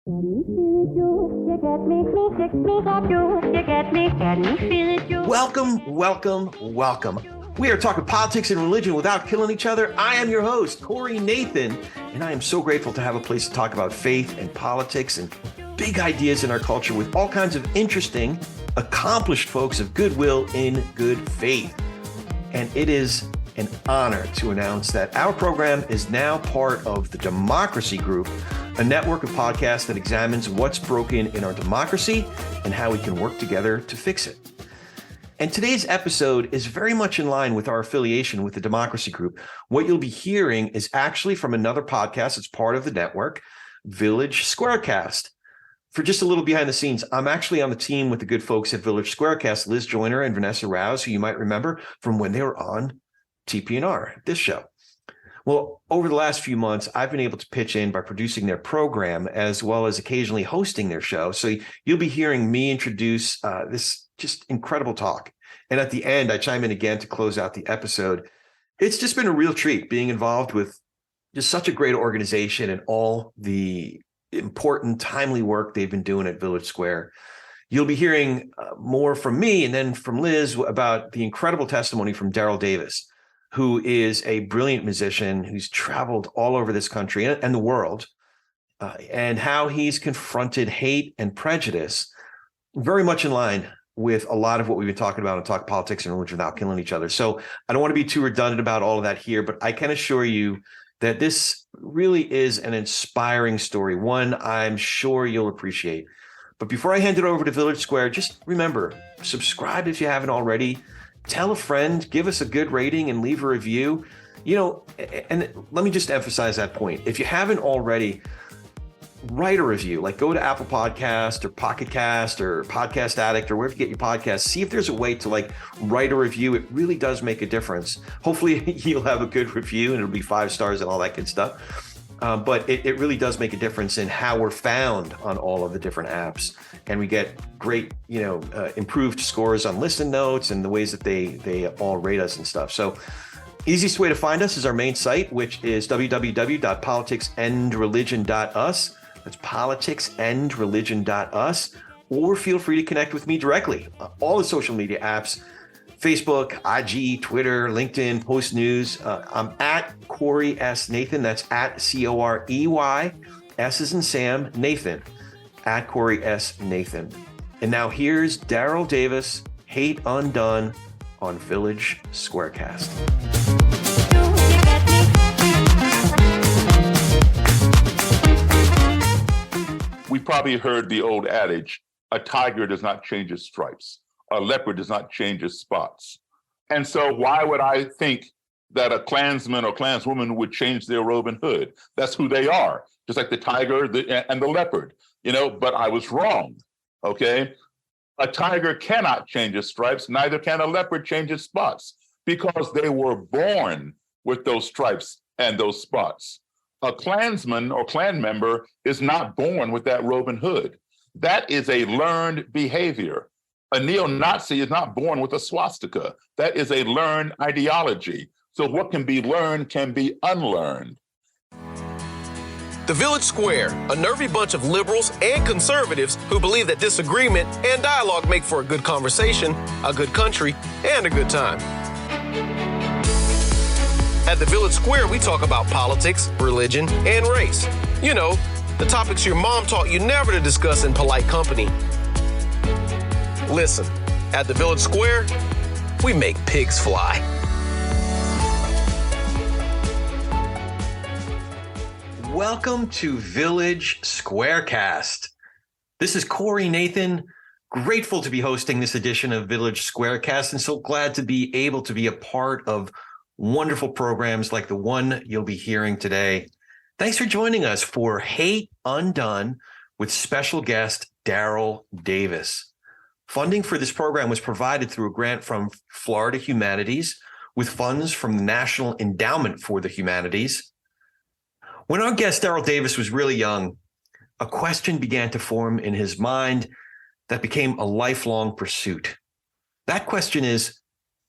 Welcome. We are talking politics and religion without killing each other. I am your host, Corey Nathan, and I am so grateful to have a place to talk about faith and politics and big ideas in our culture with all kinds of interesting, accomplished folks of goodwill in good faith. And it is an honor to announce that our program is now part of the Democracy Group, a network of podcasts that examines what's broken in our democracy and how we can work together to fix it. And today's episode is very much in line with our affiliation with the Democracy Group. What you'll be hearing is actually from another podcast that's part of the network, Village SquareCast. For just a little behind the scenes, I'm actually on the team with the good folks at Village SquareCast, Liz Joyner and Vanessa Rouse, who you might remember from when they were on TPNR, this show. Well, over the last few months, I've been able to pitch in by producing their program as well as occasionally hosting their show. So you'll be hearing me introduce this just incredible talk. And at the end, I chime in again to close out the episode. It's just been a real treat being involved with just such a great organization and all the important, timely work they've been doing at Village Square. You'll be hearing more from me and then from Liz about the incredible testimony from Daryl Davis, who is a brilliant musician who's traveled all over this country and the world, and how he's confronted hate and prejudice, very much in line with a lot of what we've been talking about on Talk Politics and Religion Without Killing Each Other. So I don't want to be too redundant about all of that here, but I can assure you that this really is an inspiring story, one I'm sure you'll appreciate. But before I hand it over to Village Square, just remember, subscribe if you haven't already. Tell a friend, give us a good rating and leave a review. You know, and let me just emphasize that point. If you haven't already, write a review. Like go to Apple Podcast or Pocket Cast or Podcast Addict or wherever you get your podcasts. See if there's a way to write a review. It really does make a difference. Hopefully you'll have a good review and it'll be 5 stars and all that good stuff. But it really does make a difference in how we're found on all of the different apps. And we get great, improved scores on listen notes and the ways that they all rate us and stuff. So easiest way to find us is our main site, which is www.politicsandreligion.us. That's politicsandreligion.us. Or feel free to connect with me directly. All the social media apps, Facebook, IG, Twitter, LinkedIn, Post News. I'm at Corey S. Nathan. That's at Corey, S as in Sam, Nathan, at Corey S. Nathan. And now here's Daryl Davis, Hate Undone on Village SquareCast. We probably heard the old adage, a tiger does not change its stripes. A leopard does not change its spots. And so why would I think that a Klansman or Klanswoman would change their robe and hood? That's who they are, just like the tiger and the leopard, but I was wrong, okay? A tiger cannot change its stripes, neither can a leopard change its spots, because they were born with those stripes and those spots. A Klansman or Klan member is not born with that robe and hood. That is a learned behavior. A neo-Nazi is not born with a swastika. That is a learned ideology. So what can be learned can be unlearned. The Village Square, a nervy bunch of liberals and conservatives who believe that disagreement and dialogue make for a good conversation, a good country, and a good time. At the Village Square, we talk about politics, religion, and race. The topics your mom taught you never to discuss in polite company. Listen, at the Village Square, we make pigs fly. Welcome to Village SquareCast. This is Corey Nathan, grateful to be hosting this edition of Village SquareCast and so glad to be able to be a part of wonderful programs like the one you'll be hearing today. Thanks for joining us for Hate Undone with special guest Daryl Davis. Funding for this program was provided through a grant from Florida Humanities with funds from the National Endowment for the Humanities. When our guest Daryl Davis was really young, a question began to form in his mind that became a lifelong pursuit. That question is,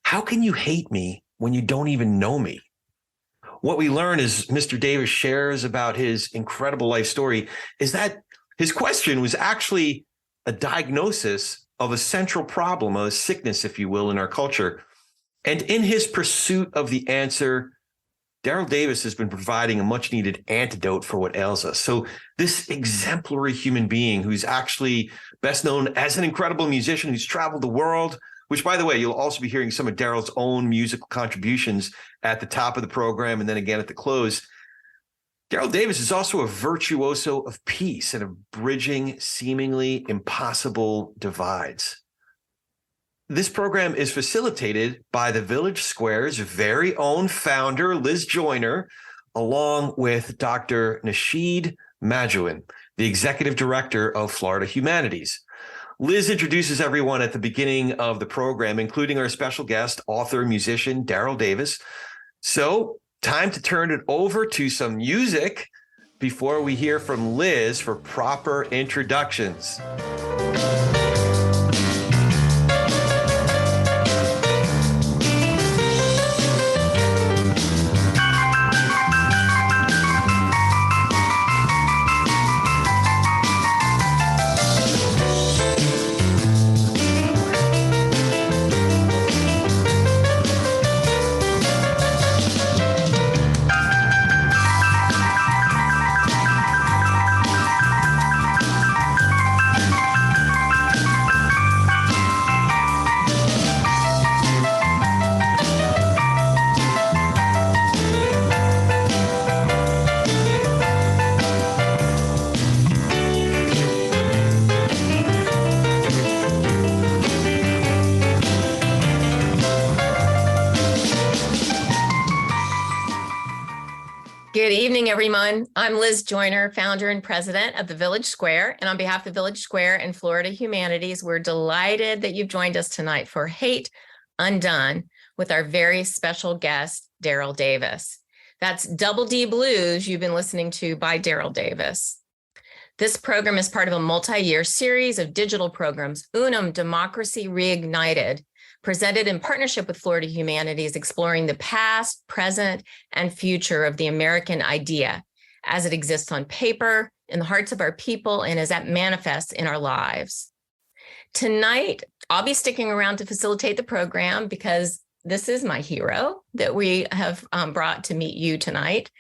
how can you hate me when you don't even know me? What we learn as Mr. Davis shares about his incredible life story is that His question was actually a diagnosis of a central problem, a sickness, if you will, in our culture. And in his pursuit of the answer, Daryl Davis has been providing a much needed antidote for what ails us. So this exemplary human being who's actually best known as an incredible musician who's traveled the world, which, by the way, you'll also be hearing some of Daryl's own musical contributions at the top of the program and then again at the close. Daryl Davis is also a virtuoso of peace and of bridging seemingly impossible divides. This program is facilitated by the Village Square's very own founder, Liz Joyner, along with Dr. Nasheed Majouin, the executive director of Florida Humanities. Liz introduces everyone at the beginning of the program, including our special guest, author, musician, Daryl Davis. So, time to turn it over to some music before we hear from Liz for proper introductions. Good evening, everyone. I'm Liz Joyner, founder and president of the Village Square. And on behalf of the Village Square and Florida Humanities, we're delighted that you've joined us tonight for Hate Undone with our very special guest, Daryl Davis. That's Double D Blues you've been listening to by Daryl Davis. This program is part of a multi-year series of digital programs, Unum Democracy Reignited, presented in partnership with Florida Humanities, exploring the past, present, and future of the American idea as it exists on paper, in the hearts of our people, and as that manifests in our lives. Tonight, I'll be sticking around to facilitate the program because this is my hero that we have brought to meet you tonight.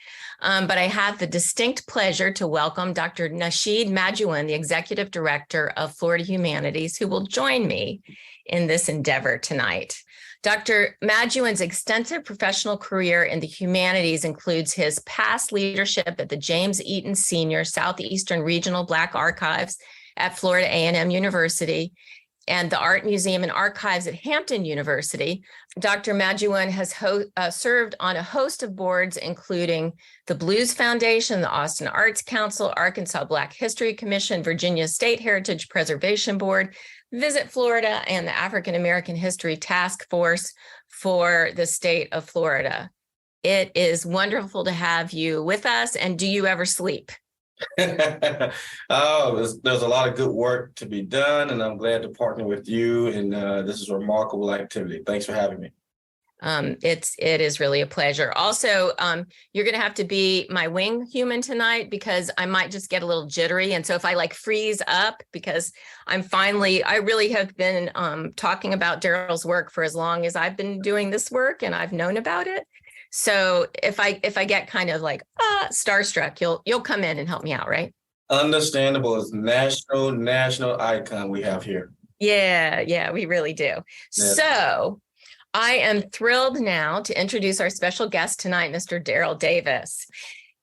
But I have the distinct pleasure to welcome Dr. Nasheed Majouin, the Executive Director of Florida Humanities, who will join me in this endeavor tonight. Dr. Majouin's extensive professional career in the humanities includes his past leadership at the James Eaton Sr. Southeastern Regional Black Archives at Florida A&M University and the Art Museum and Archives at Hampton University. Dr. Majouin has served on a host of boards, including the Blues Foundation, the Austin Arts Council, Arkansas Black History Commission, Virginia State Heritage Preservation Board, Visit Florida, and the African American History Task Force for the state of Florida. It is wonderful to have you with us. And do you ever sleep? There's a lot of good work to be done, and I'm glad to partner with you. And this is a remarkable activity. Thanks for having me. It is really a pleasure. Also, you're going to have to be my wing human tonight because I might just get a little jittery. And so if I freeze up, because I really have been talking about Daryl's work for as long as I've been doing this work, and I've known about it. So if I get kind of starstruck, you'll come in and help me out, right? Understandable. It's national icon we have here. Yeah, we really do. Yeah. So I am thrilled now to introduce our special guest tonight, Mr. Daryl Davis.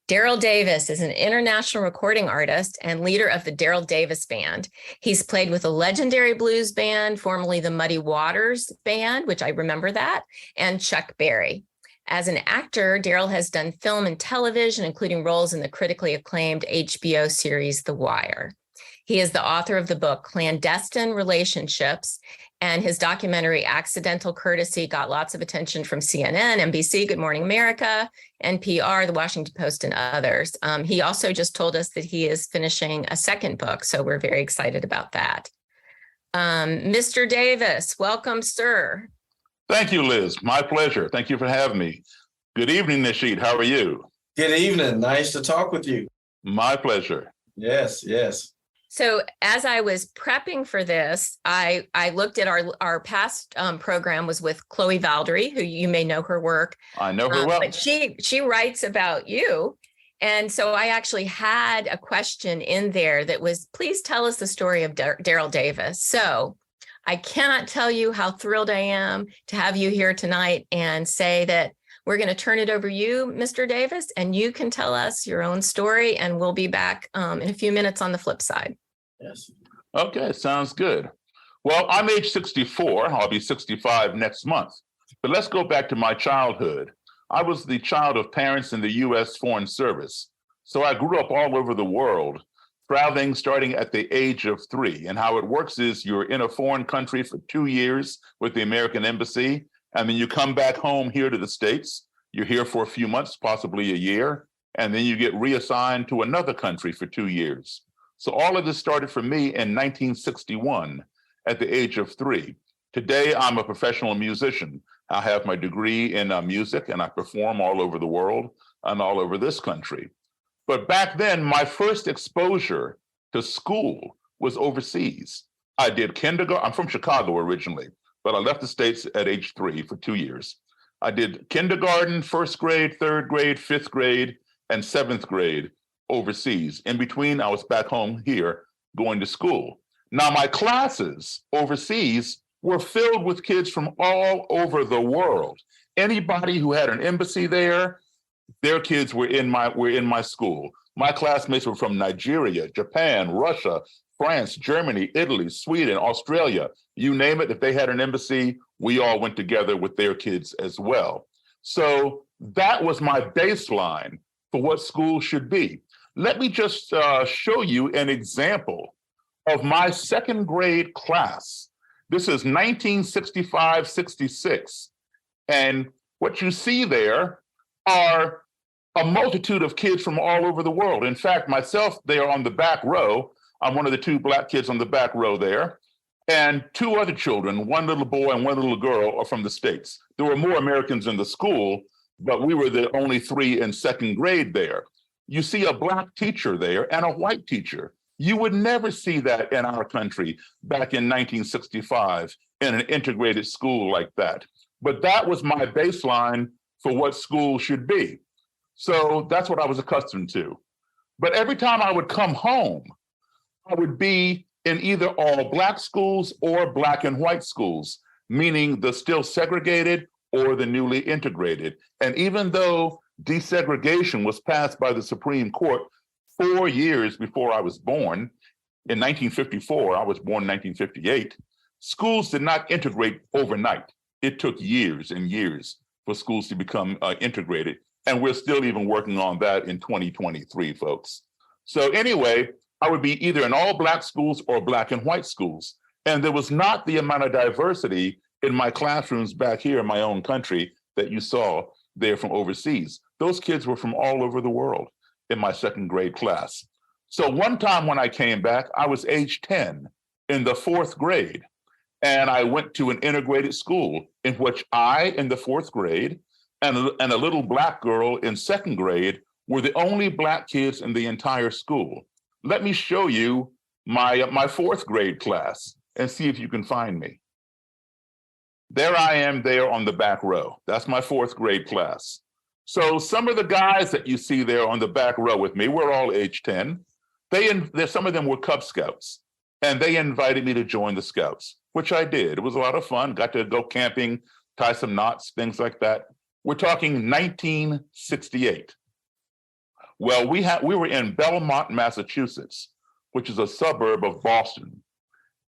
Daryl Davis is an international recording artist and leader of the Daryl Davis Band. He's played with a legendary blues band, formerly the Muddy Waters Band, which I remember that, and Chuck Berry. As an actor, Daryl has done film and television, including roles in the critically acclaimed HBO series The Wire. He is the author of the book Clandestine Relationships, and his documentary Accidental Courtesy got lots of attention from CNN, NBC, Good Morning America, NPR, The Washington Post, and others. He also just told us that he is finishing a second book, so we're very excited about that. Mr. Davis, welcome, sir. Thank you, Liz. My pleasure. Thank you for having me. Good evening, Nasheed. How are you? Good evening. Nice to talk with you. My pleasure. Yes. So as I was prepping for this, I looked at our past program was with Chloe Valdry, who you may know her work. I know her well. But she writes about you. And so I actually had a question in there that was, please tell us the story of Daryl Davis. So I cannot tell you how thrilled I am to have you here tonight and say that we're going to turn it over to you, Mr. Davis, and you can tell us your own story, and we'll be back in a few minutes on the flip side. Yes. Okay, sounds good. Well, I'm age 64. I'll be 65 next month. But let's go back to my childhood. I was the child of parents in the U.S. Foreign Service. So I grew up all over the world, traveling starting at the age of 3. And how it works is you're in a foreign country for 2 years with the American Embassy, and then you come back home here to the States. You're here for a few months, possibly a year, and then you get reassigned to another country for 2 years. So all of this started for me in 1961 at the age of 3. Today, I'm a professional musician. I have my degree in music, and I perform all over the world and all over this country. But back then, my first exposure to school was overseas. I did kindergarten. I'm from Chicago originally, but I left the States at age 3 for 2 years. I did kindergarten, 1st grade, 3rd grade, 5th grade, and 7th grade overseas. In between, I was back home here going to school. Now, my classes overseas were filled with kids from all over the world. Anybody who had an embassy there, their kids were in my school. My classmates were from Nigeria, Japan, Russia, France, Germany, Italy, Sweden, Australia, you name it. If they had an embassy, we all went together with their kids as well. So that was my baseline for what school should be. Let me just show you an example of my 2nd grade class. This is 1965-66. And what you see there are a multitude of kids from all over the world. In fact, myself there on the back row, I'm one of the 2 Black kids on the back row there. And 2 other children, 1 little boy and 1 little girl, are from the States. There were more Americans in the school, but we were the only 3 in 2nd grade there. You see a Black teacher there and a white teacher. You would never see that in our country back in 1965 in an integrated school like that. But that was my baseline for what school should be. So that's what I was accustomed to. But every time I would come home, I would be in either all Black schools or Black and white schools, meaning the still segregated or the newly integrated. And even though desegregation was passed by the Supreme Court 4 years before I was born, in 1954, I was born in 1958, schools did not integrate overnight. It took years and years for schools to become integrated. And we're still even working on that in 2023, folks. So anyway, I would be either in all Black schools or Black and white schools. And there was not the amount of diversity in my classrooms back here in my own country that you saw there from overseas. Those kids were from all over the world in my 2nd grade class. So one time when I came back, I was age 10 in the 4th grade. And I went to an integrated school in which I, in the 4th grade, and a little Black girl in 2nd grade were the only Black kids in the entire school. Let me show you my 4th grade class and see if you can find me. There I am there on the back row. That's my 4th grade class. So some of the guys that you see there on the back row with me, we're all age 10. Some of them were Cub Scouts, and they invited me to join the Scouts, which I did. It was a lot of fun. Got to go camping, tie some knots, things like that. We're talking 1968. Well, we were in Belmont, Massachusetts, which is a suburb of Boston.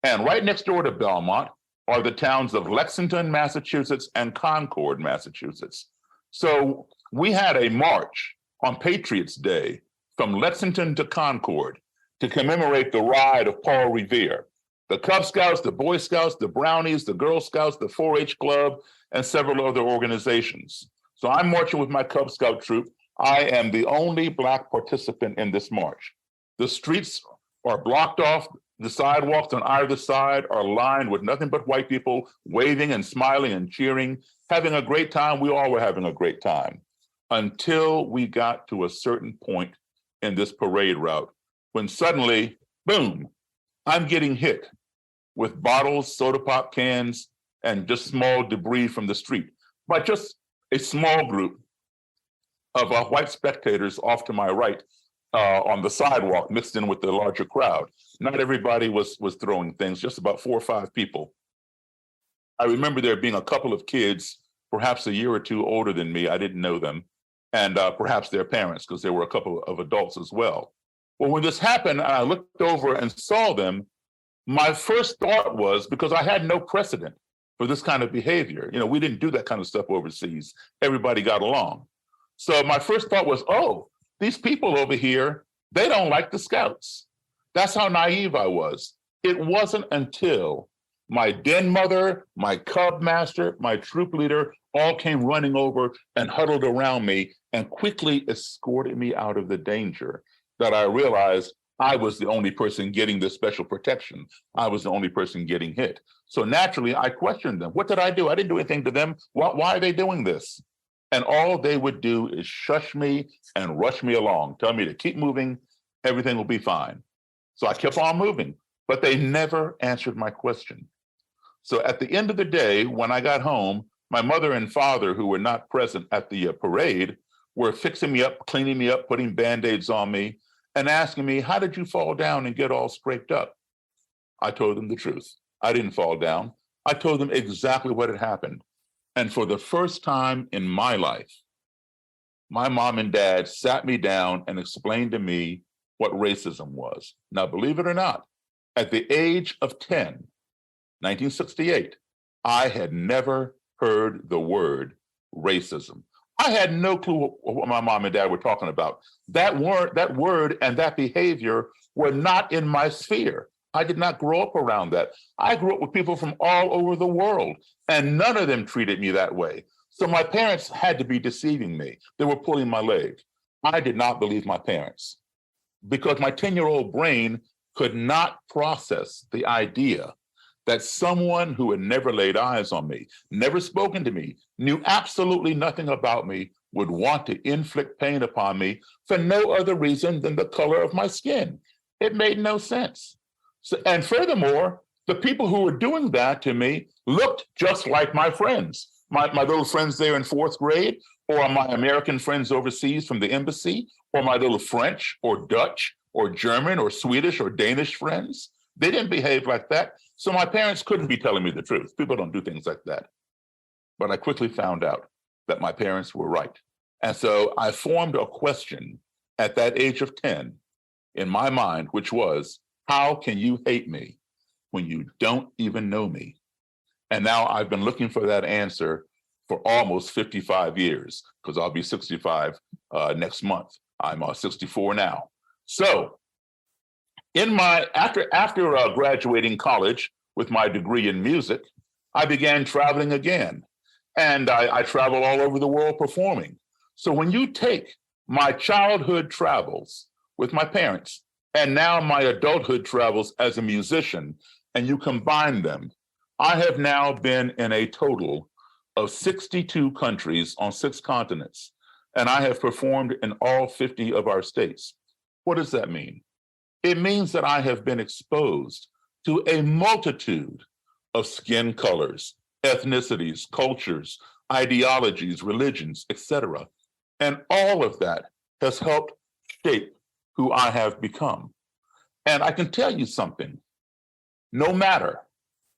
And right next door to Belmont are the towns of Lexington, Massachusetts, and Concord, Massachusetts. So we had a march on Patriots' Day from Lexington to Concord to commemorate the ride of Paul Revere. The Cub Scouts, the Boy Scouts, the Brownies, the Girl Scouts, the 4-H Club, and several other organizations. So I'm marching with my Cub Scout troop. I am the only Black participant in this march. The streets are blocked off. The sidewalks on either side are lined with nothing but white people waving and smiling and cheering, having a great time. We all were having a great time until we got to a certain point in this parade route when suddenly, boom, I'm getting hit with bottles, soda pop cans, and just small debris from the street by just a small group of white spectators off to my right on the sidewalk, mixed in with the larger crowd. Not everybody was throwing things, just about 4 or 5 people. I remember there being a couple of kids, perhaps a year or two older than me. I didn't know them, and perhaps their parents, because there were a couple of adults as well. Well, when this happened, I looked over and saw them. My first thought was, because I had no precedent for this kind of behavior. You know, we didn't do that kind of stuff overseas. Everybody got along. So my first thought was, oh, these people over here, they don't like the Scouts. That's how naive I was. It wasn't until my den mother, my cub master, my troop leader all came running over and huddled around me and quickly escorted me out of the danger that I realized I was the only person getting this special protection. I was the only person getting hit. So naturally, I questioned them. What did I do? I didn't do anything to them. Why are they doing this? And all they would do is shush me and rush me along, tell me to keep moving, everything will be fine. So I kept on moving, but they never answered my question. So at the end of the day, when I got home, my mother and father, who were not present at the parade, were fixing me up, cleaning me up, putting Band-Aids on me, and asking me, how did you fall down and get all scraped up? I told them the truth. I didn't fall down. I told them exactly what had happened. And for the first time in my life, my mom and dad sat me down and explained to me what racism was. Now, believe it or not, at the age of 10, 1968, I had never heard the word racism. I had no clue what my mom and dad were talking about. That word and that behavior were not in my sphere. I did not grow up around that. I grew up with people from all over the world, and none of them treated me that way. So my parents had to be deceiving me. They were pulling my leg. I did not believe my parents because my 10-year-old brain could not process the idea that someone who had never laid eyes on me, never spoken to me, knew absolutely nothing about me, would want to inflict pain upon me for no other reason than the color of my skin. It made no sense. So, and furthermore, the people who were doing that to me looked just like my friends, my little friends there in 4th grade, or my American friends overseas from the embassy, or my little French or Dutch or German or Swedish or Danish friends. They didn't behave like that. So my parents couldn't be telling me the truth. People don't do things like that. But I quickly found out that my parents were right. And so I formed a question at that age of 10 in my mind, which was, how can you hate me when you don't even know me? And now I've been looking for that answer for almost 55 years, because I'll be 65 next month. I'm 64 now. So after graduating college with my degree in music, I began traveling again. And I travel all over the world performing. So when you take my childhood travels with my parents and now my adulthood travels as a musician, and you combine them, I have now been in a total of 62 countries on 6 continents, and I have performed in all 50 of our states. What does that mean? It means that I have been exposed to a multitude of skin colors, ethnicities, cultures, ideologies, religions, etc. And all of that has helped shape who I have become. And I can tell you something, no matter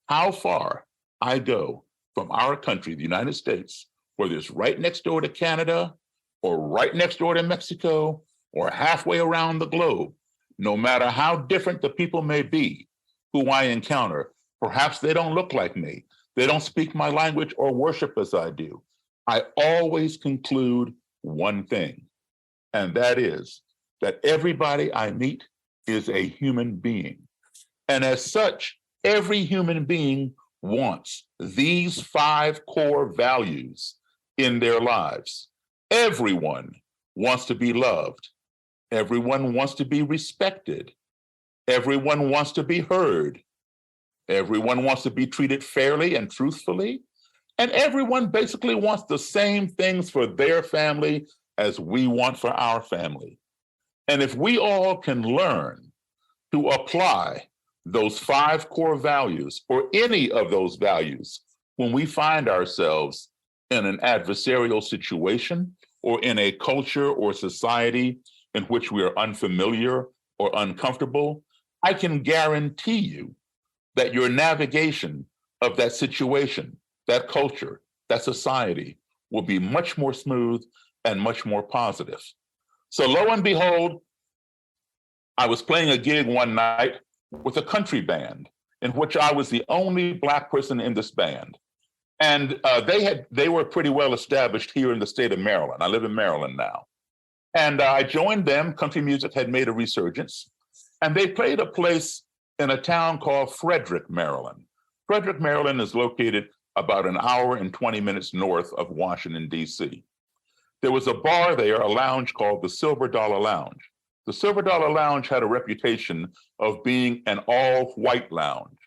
how far I go from our country, the United States, whether it's right next door to Canada or right next door to Mexico or halfway around the globe, no matter how different the people may be who I encounter, perhaps they don't look like me, they don't speak my language or worship as I do, I always conclude one thing, and that is that everybody I meet is a human being. And as such, every human being wants these 5 core values in their lives. Everyone wants to be loved. Everyone wants to be respected. Everyone wants to be heard. Everyone wants to be treated fairly and truthfully. And everyone basically wants the same things for their family as we want for our family. And if we all can learn to apply those 5 core values or any of those values when we find ourselves in an adversarial situation or in a culture or society in which we are unfamiliar or uncomfortable, I can guarantee you that your navigation of that situation, that culture, that society will be much more smooth and much more positive. So lo and behold, I was playing a gig one night with a country band in which I was the only Black person in this band. And they were pretty well established here in the state of Maryland. I live in Maryland now. And I joined them. Country music had made a resurgence. And they played a place in a town called Frederick, Maryland. Frederick, Maryland is located about an hour and 20 minutes north of Washington, D.C. There was a bar there, a lounge called the Silver Dollar Lounge. The Silver Dollar Lounge had a reputation of being an all-white lounge,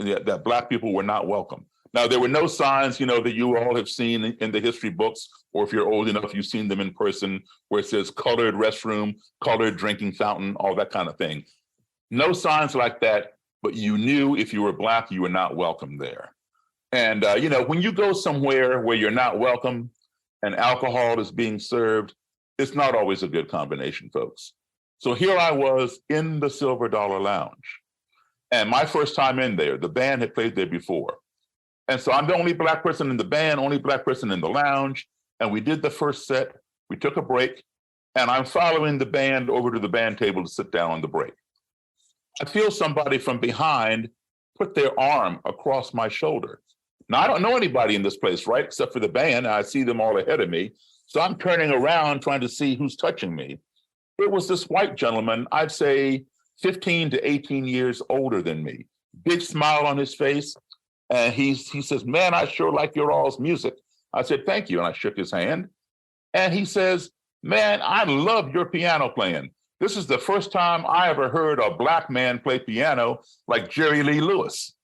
that Black people were not welcome. Now, there were no signs, that you all have seen in the history books, or if you're old enough, you've seen them in person, where it says colored restroom, colored drinking fountain, all that kind of thing. No signs like that, but you knew if you were Black, you were not welcome there. And, when you go somewhere where you're not welcome and alcohol is being served, it's not always a good combination, folks. So here I was in the Silver Dollar Lounge. And my first time in there, the band had played there before. And so I'm the only Black person in the band, only Black person in the lounge. And we did the first set. We took a break. And I'm following the band over to the band table to sit down on the break. I feel somebody from behind put their arm across my shoulder. Now, I don't know anybody in this place, right? Except for the band. I see them all ahead of me. So I'm turning around trying to see who's touching me. It was this white gentleman, I'd say 15 to 18 years older than me. Big smile on his face. And he says, "Man, I sure like your all's music." I said, "Thank you." And I shook his hand. And he says, "Man, I love your piano playing. This is the first time I ever heard a Black man play piano like Jerry Lee Lewis."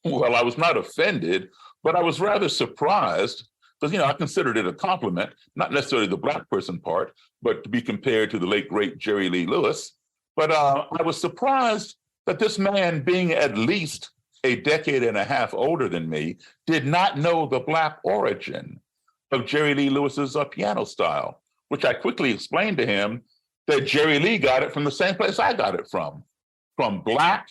Well, I was not offended, but I was rather surprised because, I considered it a compliment, not necessarily the Black person part, but to be compared to the late, great Jerry Lee Lewis. But I was surprised that this man, being at least a decade and a half older than me, did not know the Black origin of Jerry Lee Lewis's piano style, which I quickly explained to him that Jerry Lee got it from the same place I got it from Black,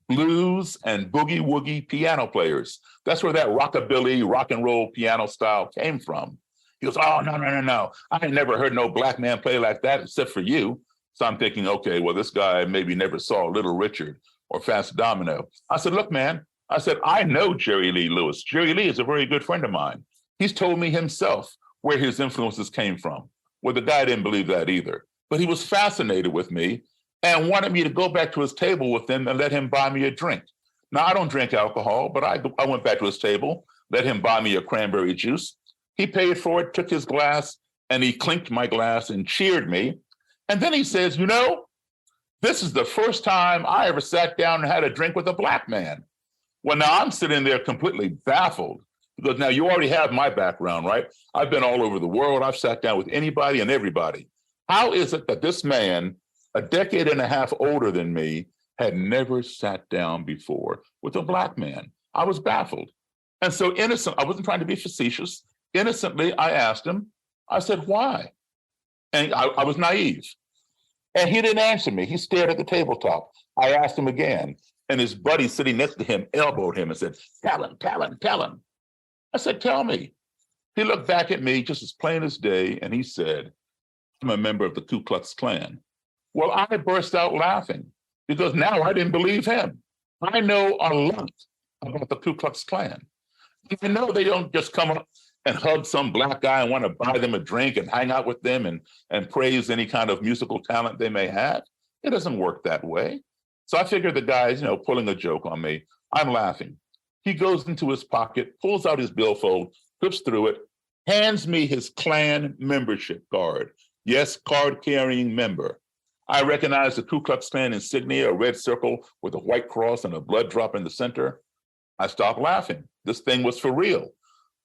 blues, and boogie-woogie piano players. That's where that rockabilly, rock and roll piano style came from. He goes, "Oh, no. I had never heard no Black man play like that except for you." So I'm thinking, okay, well, this guy maybe never saw Little Richard or Fats Domino. I said, "Look, man," I said, "I know Jerry Lee Lewis. Jerry Lee is a very good friend of mine. He's told me himself where his influences came from." Well, the guy didn't believe that either, but he was fascinated with me and wanted me to go back to his table with him and let him buy me a drink. Now, I don't drink alcohol, but I went back to his table, let him buy me a cranberry juice. He paid for it, took his glass, and he clinked my glass and cheered me. And then he says, "This is the first time I ever sat down and had a drink with a Black man." Well, now I'm sitting there completely baffled because now you already have my background, right? I've been all over the world. I've sat down with anybody and everybody. How is it that this man, a decade and a half older than me, had never sat down before with a Black man? I was baffled. And so I wasn't trying to be facetious. Innocently, I asked him, I said, "Why?" And I was naive. And he didn't answer me. He stared at the tabletop. I asked him again, and his buddy sitting next to him elbowed him and said, tell him. I said, "Tell me." He looked back at me just as plain as day, and he said, "I'm a member of the Ku Klux Klan." Well, I burst out laughing because now I didn't believe him. I know a lot about the Ku Klux Klan. I know they don't just come up and hug some Black guy and want to buy them a drink and hang out with them and praise any kind of musical talent they may have. It doesn't work that way. So I figured the guy's, pulling a joke on me. I'm laughing. He goes into his pocket, pulls out his billfold, flips through it, hands me his Klan membership card. Yes, card-carrying member. I recognize the Ku Klux Klan insignia, a red circle with a white cross and a blood drop in the center. I stopped laughing. This thing was for real.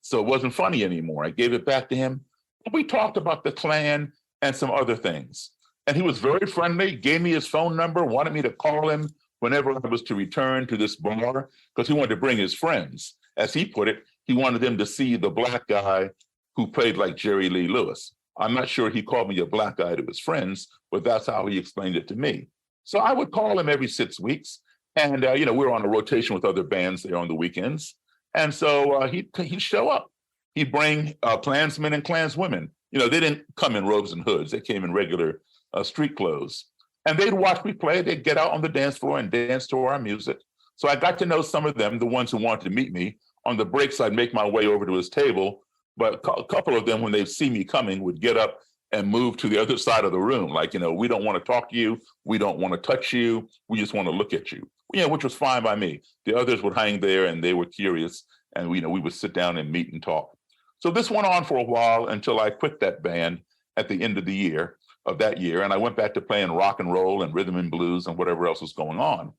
So it wasn't funny anymore. I gave it back to him. We talked about the Klan and some other things. And he was very friendly, gave me his phone number, wanted me to call him whenever I was to return to this bar, because he wanted to bring his friends. As he put it, he wanted them to see the black guy who played like Jerry Lee Lewis. I'm not sure he called me a black guy to his friends, but that's how he explained it to me. So I would call him every 6 weeks. And, we were on a rotation with other bands there on the weekends. And so he'd show up. He'd bring Klansmen and Klanswomen. They didn't come in robes and hoods. They came in regular street clothes. And they'd watch me play. They'd get out on the dance floor and dance to our music. So I got to know some of them, the ones who wanted to meet me. On the breaks, I'd make my way over to his table. But a couple of them, when they'd see me coming, would get up and move to the other side of the room. Like, we don't want to talk to you. We don't want to touch you. We just want to look at you. Which was fine by me. The others would hang there and they were curious. And we would sit down and meet and talk. So this went on for a while until I quit that band at the end of that year. And I went back to playing rock and roll and rhythm and blues and whatever else was going on.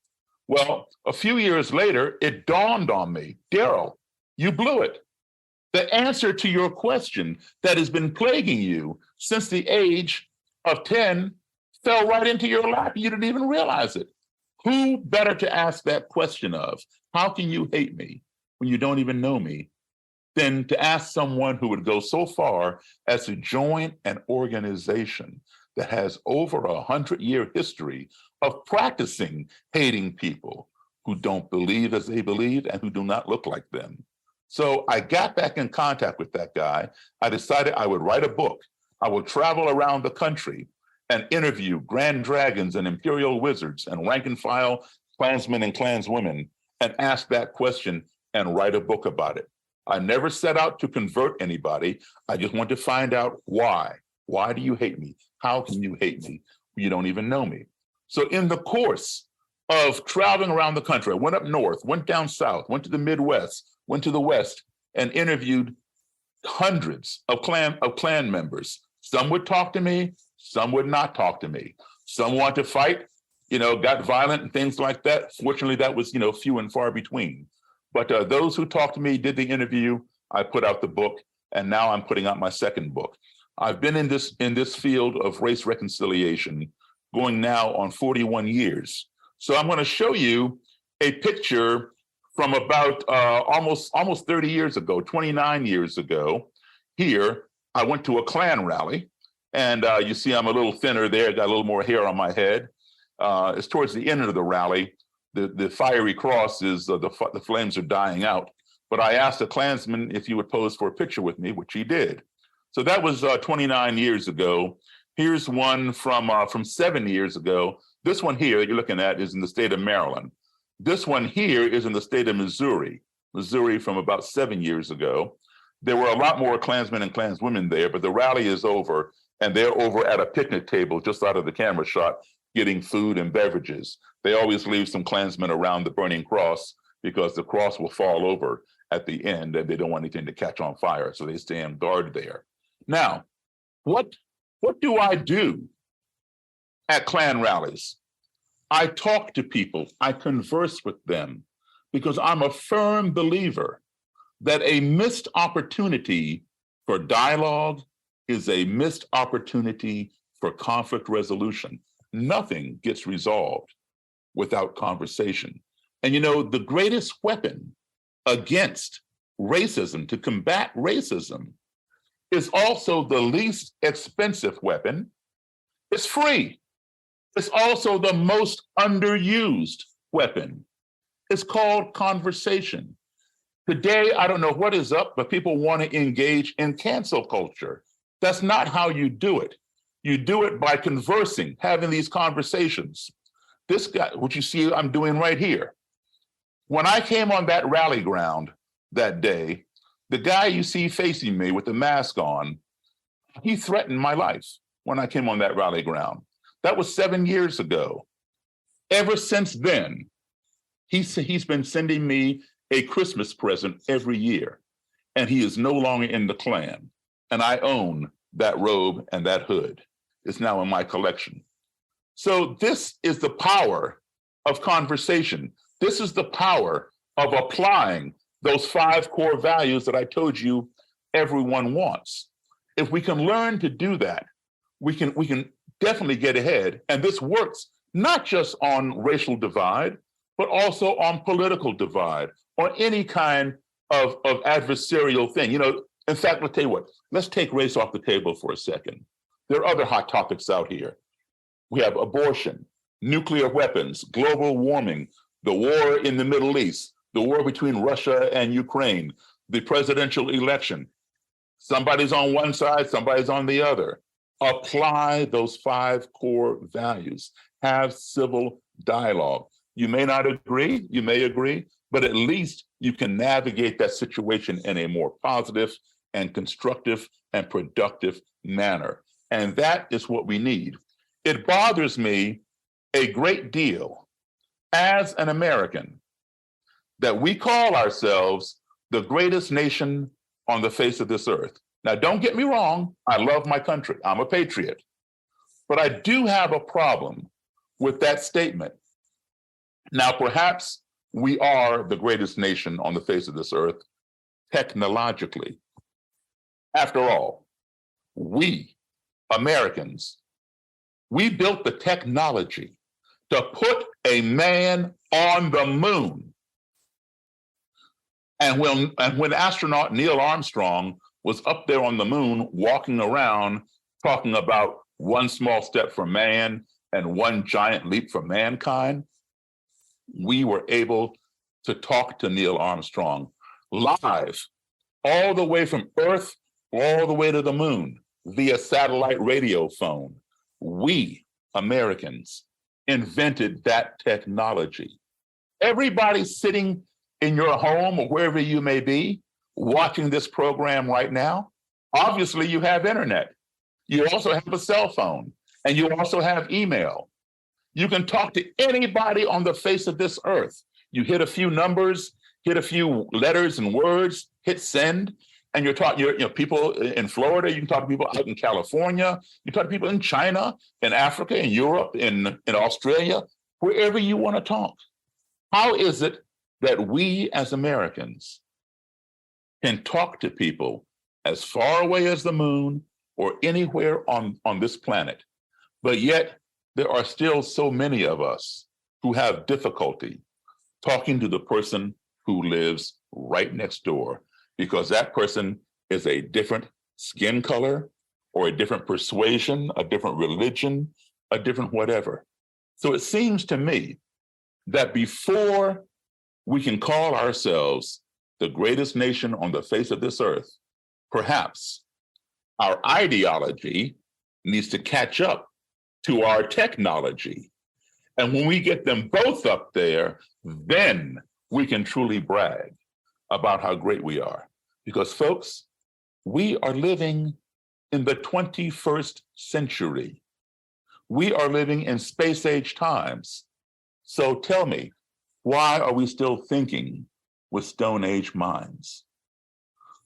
Well, a few years later, it dawned on me, Daryl, you blew it. The answer to your question that has been plaguing you since the age of 10 fell right into your lap. You didn't even realize it. Who better to ask that question of, how can you hate me when you don't even know me, than to ask someone who would go so far as to join an organization that has over 100-year history of practicing hating people who don't believe as they believe and who do not look like them. So I got back in contact with that guy. I decided I would write a book. I would travel around the country and interview Grand Dragons and Imperial Wizards and rank and file Klansmen and Klanswomen and ask that question and write a book about it. I never set out to convert anybody. I just want to find out why. Why do you hate me? How can you hate me? You don't even know me. So in the course of traveling around the country, I went up north, went down south, went to the Midwest, went to the West, and interviewed hundreds of Klan members. Some would talk to me, some would not talk to me. Some wanted to fight, got violent and things like that. Fortunately, that was, few and far between. But those who talked to me, did the interview, I put out the book, and now I'm putting out my second book. I've been in this field of race reconciliation going now on 41 years. So I'm going to show you a picture from about almost 30 years ago, 29 years ago. Here, I went to a Klan rally, and you see I'm a little thinner there, got a little more hair on my head. It's towards the end of the rally. The fiery cross is, the flames are dying out. But I asked a Klansman if he would pose for a picture with me, which he did. So that was 29 years ago. Here's one from 7 years ago. This one here that you're looking at is in the state of Maryland. This one here is in the state of Missouri from about 7 years ago. There were a lot more Klansmen and Klanswomen there, but the rally is over, and they're over at a picnic table just out of the camera shot, getting food and beverages. They always leave some Klansmen around the burning cross because the cross will fall over at the end and they don't want anything to catch on fire. So they stand guard there. Now, what do I do at Klan rallies? I talk to people, I converse with them, because I'm a firm believer that a missed opportunity for dialogue is a missed opportunity for conflict resolution. Nothing gets resolved without conversation. And the greatest weapon against racism, to combat racism, is also the least expensive weapon. It's free. It's also the most underused weapon. It's called conversation. Today, I don't know what is up, but people want to engage in cancel culture. That's not how you do it. You do it by conversing, having these conversations. This guy, what you see I'm doing right here. When I came on that rally ground that day, the guy you see facing me with the mask on, he threatened my life when I came on that rally ground. That was 7 years ago. Ever since then, he's been sending me a Christmas present every year, and he is no longer in the Klan. And I own that robe and that hood. It's now in my collection. So this is the power of conversation. This is the power of applying those 5 core values that I told you everyone wants. If we can learn to do that, we can definitely get ahead. And this works not just on racial divide, but also on political divide, or any kind of adversarial thing. In fact, let's tell you what, let's take race off the table for a second. There are other hot topics out here. We have abortion, nuclear weapons, global warming, the war in the Middle East, the war between Russia and Ukraine, the presidential election. Somebody's on one side, somebody's on the other. Apply those 5 core values. Have civil dialogue. You may not agree, you may agree, but at least you can navigate that situation in a more positive and constructive and productive manner. And that is what we need. It bothers me a great deal as an American that we call ourselves the greatest nation on the face of this earth. Now, don't get me wrong, I love my country, I'm a patriot, but I do have a problem with that statement. Now, perhaps we are the greatest nation on the face of this earth technologically. After all, we Americans, we built the technology to put a man on the moon. And when astronaut Neil Armstrong was up there on the moon, walking around, talking about one small step for man and one giant leap for mankind, we were able to talk to Neil Armstrong live, all the way from Earth, all the way to the moon, via satellite radio phone. We, Americans, invented that technology. Everybody sitting in your home or wherever you may be, watching this program right now, obviously you have internet. You also have a cell phone, and you also have email. You can talk to anybody on the face of this earth. You hit a few numbers, hit a few letters and words, hit send, and you're talking. People in Florida. You can talk to people out in California. You talk to people in China, in Africa, in Europe, in Australia, wherever you want to talk. How is it that we as Americans can talk to people as far away as the moon or anywhere on this planet, but yet there are still so many of us who have difficulty talking to the person who lives right next door, because that person is a different skin color or a different persuasion, a different religion, a different whatever. So it seems to me that before we can call ourselves the greatest nation on the face of this earth, perhaps our ideology needs to catch up to our technology. And when we get them both up there, then we can truly brag about how great we are. Because folks, we are living in the 21st century. We are living in space age times. So tell me, why are we still thinking with Stone Age minds?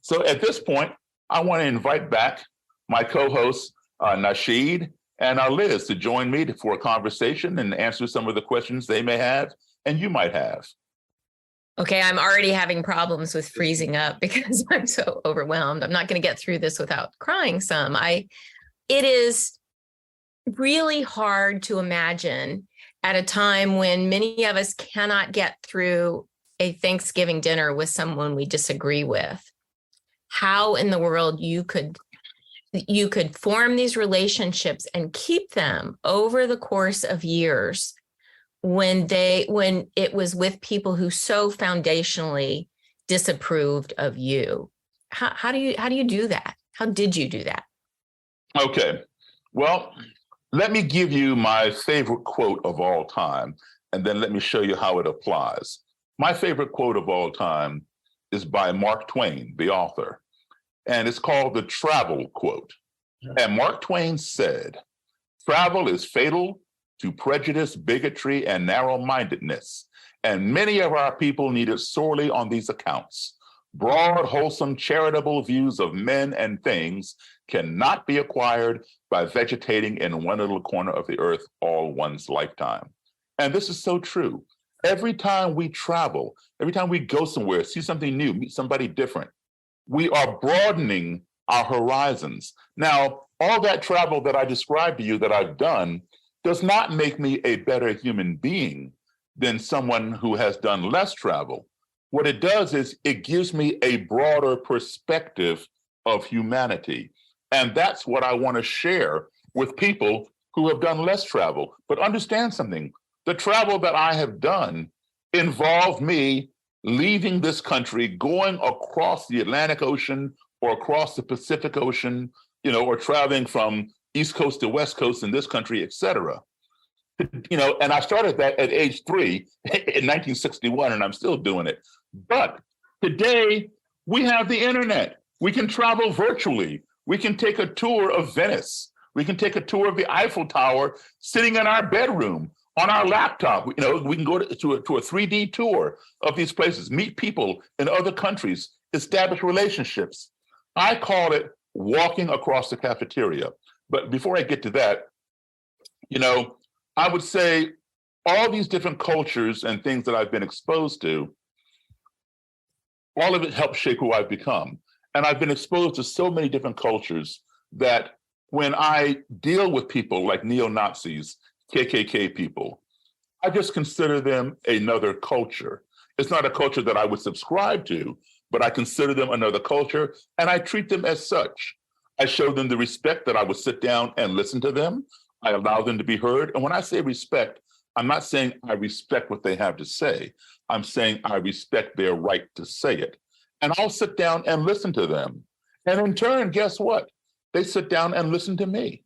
So at this point, I want to invite back my co-hosts, Nasheed and Liz, to join me for a conversation and answer some of the questions they may have and you might have. Okay, I'm already having problems with freezing up because I'm so overwhelmed. I'm not going to get through this without crying some. It is really hard to imagine at a time when many of us cannot get through a Thanksgiving dinner with someone we disagree with, how in the world you could form these relationships and keep them over the course of years when it was with people who so foundationally disapproved of you. How do you do that? How did you do that? Okay, well, let me give you my favorite quote of all time, and then let me show you how it applies. My favorite quote of all time is by Mark Twain, the author, and it's called the travel quote. And Mark Twain said, "Travel is fatal to prejudice, bigotry, and narrow-mindedness, and many of our people need it sorely on these accounts. Broad, wholesome, charitable views of men and things cannot be acquired by vegetating in one little corner of the earth all one's lifetime." And this is so true. Every time we travel, every time we go somewhere, see something new, meet somebody different, we are broadening our horizons. Now, all that travel that I described to you that I've done does not make me a better human being than someone who has done less travel. What it does is it gives me a broader perspective of humanity. And that's what I want to share with people who have done less travel. But understand something, the travel that I have done involved me leaving this country, going across the Atlantic Ocean or across the Pacific Ocean, or traveling from East Coast to West Coast in this country, et cetera. And I started that at age 3 in 1961, and I'm still doing it. But today we have the internet. We can travel virtually. We can take a tour of Venice. We can take a tour of the Eiffel Tower sitting in our bedroom on our laptop. We can go to a 3D tour of these places, meet people in other countries, establish relationships. I call it walking across the cafeteria. But before I get to that, I would say all these different cultures and things that I've been exposed to, all of it helps shape who I've become. And I've been exposed to so many different cultures that when I deal with people like neo-Nazis, KKK people, I just consider them another culture. It's not a culture that I would subscribe to, but I consider them another culture, and I treat them as such. I show them the respect that I would sit down and listen to them. I allow them to be heard. And when I say respect, I'm not saying I respect what they have to say. I'm saying I respect their right to say it. And I'll sit down and listen to them. And in turn, guess what? They sit down and listen to me.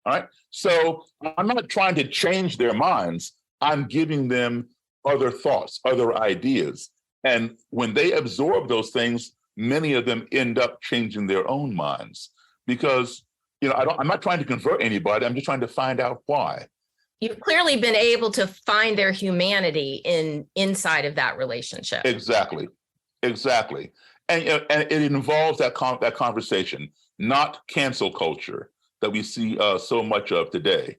All right. So I'm not trying to change their minds. I'm giving them other thoughts, other ideas. And when they absorb those things, many of them end up changing their own minds because, I'm not trying to convert anybody. I'm just trying to find out why. You've clearly been able to find their humanity inside of that relationship. Exactly. And it involves that conversation, not cancel culture that we see so much of today.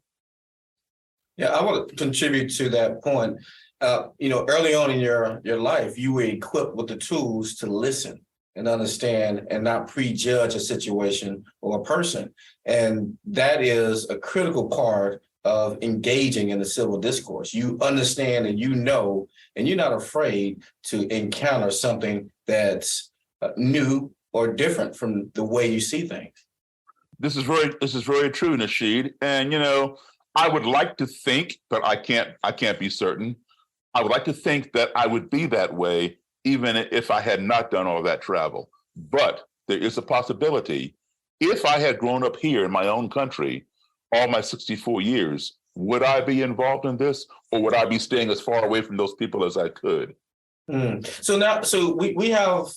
Yeah, I want to contribute to that point. Early on in your life, you were equipped with the tools to listen and understand and not prejudge a situation or a person. And that is a critical part of engaging in the civil discourse. You understand and and you're not afraid to encounter something that's new or different from the way you see things. This is very true, Nasheed. And I would like to think, but I can't be certain. I would like to think that I would be that way even if I had not done all that travel. But there is a possibility. If I had grown up here in my own country all my 64 years, would I be involved in this, or would I be staying as far away from those people as I could? So we have,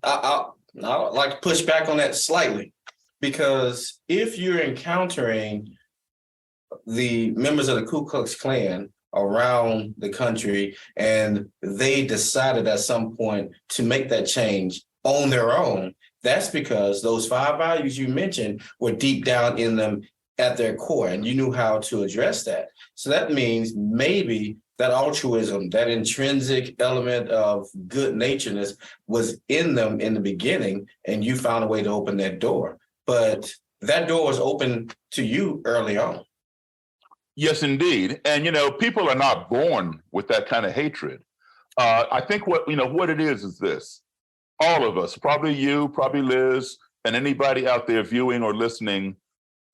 I'd like to push back on that slightly, because if you're encountering the members of the Ku Klux Klan around the country and they decided at some point to make that change on their own, that's because those 5 values you mentioned were deep down in them at their core, and you knew how to address that. So that means maybe that altruism, that intrinsic element of good-naturedness was in them in the beginning, and you found a way to open that door. But that door was open to you early on. Yes, indeed. And, people are not born with that kind of hatred. I think what it is this. All of us, probably you, probably Liz, and anybody out there viewing or listening,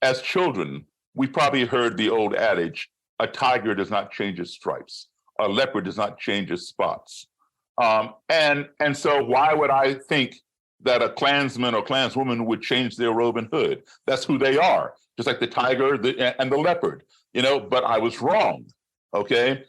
as children, we probably heard the old adage, a tiger does not change its stripes. A leopard does not change its spots. And so why would I think that a Klansman or Klanswoman would change their robe and hood? That's who they are, just like the tiger and the leopard. But I was wrong, okay?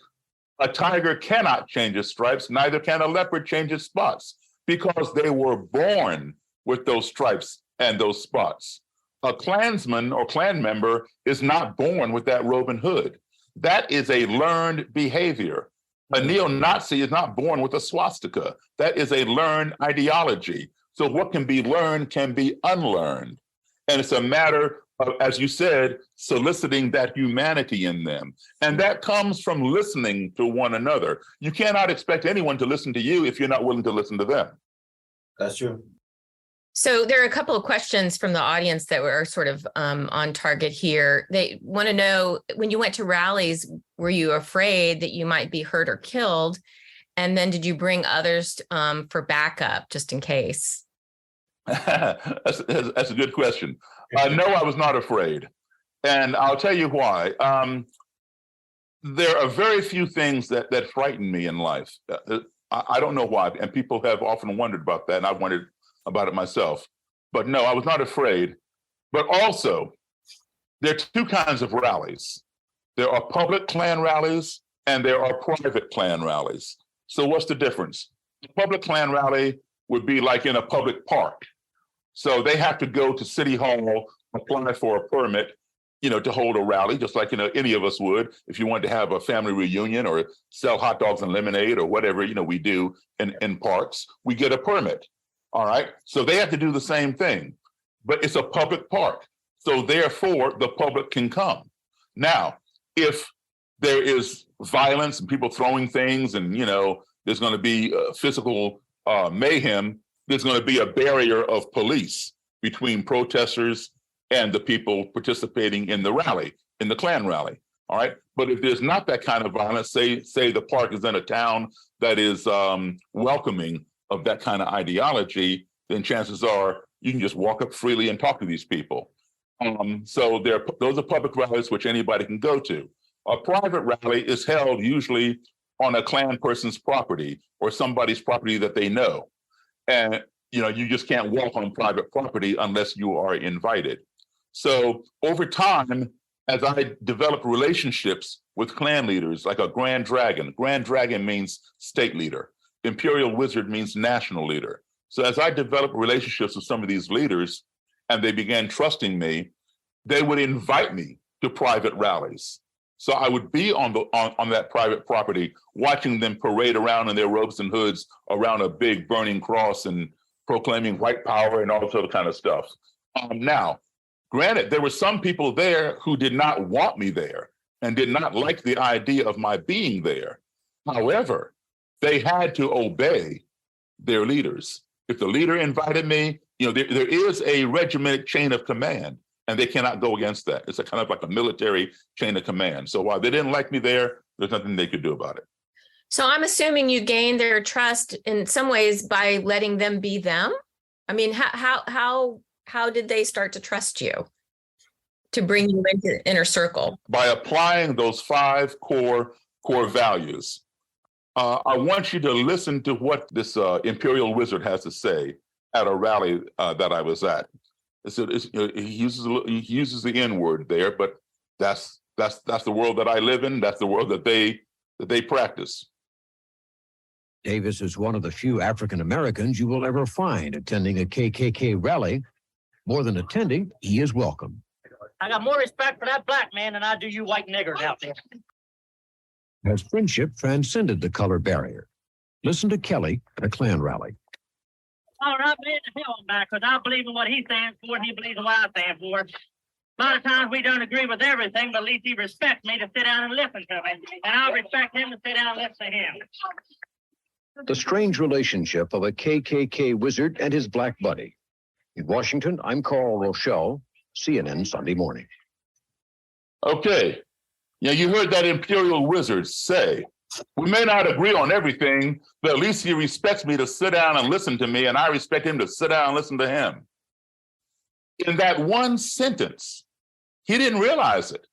A tiger cannot change its stripes, neither can a leopard change its spots, because they were born with those stripes and those spots. A Klansman or Klan member is not born with that robe and hood. That is a learned behavior. A neo-Nazi is not born with a swastika. That is a learned ideology. So what can be learned can be unlearned. And it's a matter of, as you said, soliciting that humanity in them. And that comes from listening to one another. You cannot expect anyone to listen to you if you're not willing to listen to them. That's true. So there are a couple of questions from the audience that were sort of on target here. They want to know, when you went to rallies, were you afraid that you might be hurt or killed? And then did you bring others for backup just in case? That's a good question. No, I was not afraid. And I'll tell you why. There are very few things that frighten me in life. I don't know why. And people have often wondered about that. And I've wondered about it myself. But no, I was not afraid. But also, there are two kinds of rallies. There are public Klan rallies and there are private Klan rallies. So what's the difference? A public Klan rally would be like in a public park. So they have to go to City Hall, apply for a permit, to hold a rally, just like, any of us would. If you wanted to have a family reunion or sell hot dogs and lemonade or whatever, we do in parks, we get a permit. All right. So they have to do the same thing, but it's a public park. So therefore, the public can come. Now, if there is violence and people throwing things and, there's going to be physical mayhem, there's going to be a barrier of police between protesters and the people participating in the rally, in the Klan rally. All right. But if there's not that kind of violence, say the park is in a town that is welcoming of that kind of ideology, then chances are you can just walk up freely and talk to these people. So those are public rallies which anybody can go to. A private rally is held usually on a Klan person's property or somebody's property that they know. And, you just can't walk on private property unless you are invited. So over time, as I developed relationships with Klan leaders, like a Grand Dragon means state leader. Imperial Wizard means national leader. So as I developed relationships with some of these leaders and they began trusting me, they would invite me to private rallies. So I would be on that private property, watching them parade around in their robes and hoods around a big burning cross and proclaiming white power and all this other kind of stuff. Now, granted, there were some people there who did not want me there and did not like the idea of my being there. However, they had to obey their leaders. If the leader invited me, there is a regimented chain of command, and they cannot go against that. It's a kind of like a military chain of command. So while they didn't like me there, there's nothing they could do about it. So I'm assuming you gained their trust in some ways by letting them be them. I mean, how did they start to trust you to bring you into the inner circle? By applying those 5 core values. I want you to listen to what this Imperial Wizard has to say at a rally that I was at. He uses the N word there, but that's the world that I live in. That's the world that they practice. Davis is one of the few African Americans you will ever find attending a KKK rally. More than attending, he is welcome. I got more respect for that black man than I do you white niggers out there. Has friendship transcended the color barrier? Listen to Kelly at a Klan rally. All right, man, the hell back, because I believe in what he stands for and he believes in what I stand for. A lot of times we don't agree with everything, but at least he respects me to sit down and listen to me. And I'll respect him to sit down and listen to him. The strange relationship of a KKK wizard and his black buddy. In Washington, I'm Carl Rochelle, CNN Sunday Morning. Okay. You heard that Imperial Wizard say, we may not agree on everything, but at least he respects me to sit down and listen to me, and I respect him to sit down and listen to him. In that one sentence, he didn't realize it.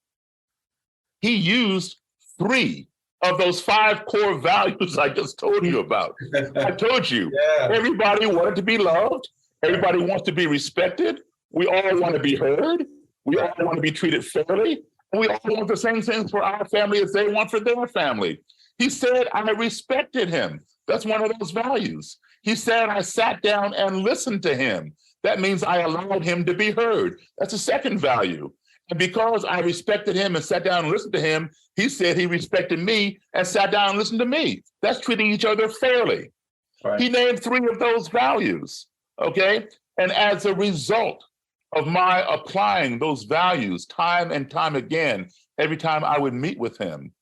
He used 3 of those 5 core values I just told you about. I told you, Everybody wanted to be loved. Everybody wants to be respected. We all want to be heard. We all want to be treated fairly. And we all want the same things for our family as they want for their family. He said, I respected him. That's one of those values. He said, I sat down and listened to him. That means I allowed him to be heard. That's a second value. And because I respected him and sat down and listened to him, he said he respected me and sat down and listened to me. That's treating each other fairly. Right. He named 3 of those values, okay? And as a result of my applying those values time and time again, every time I would meet with him,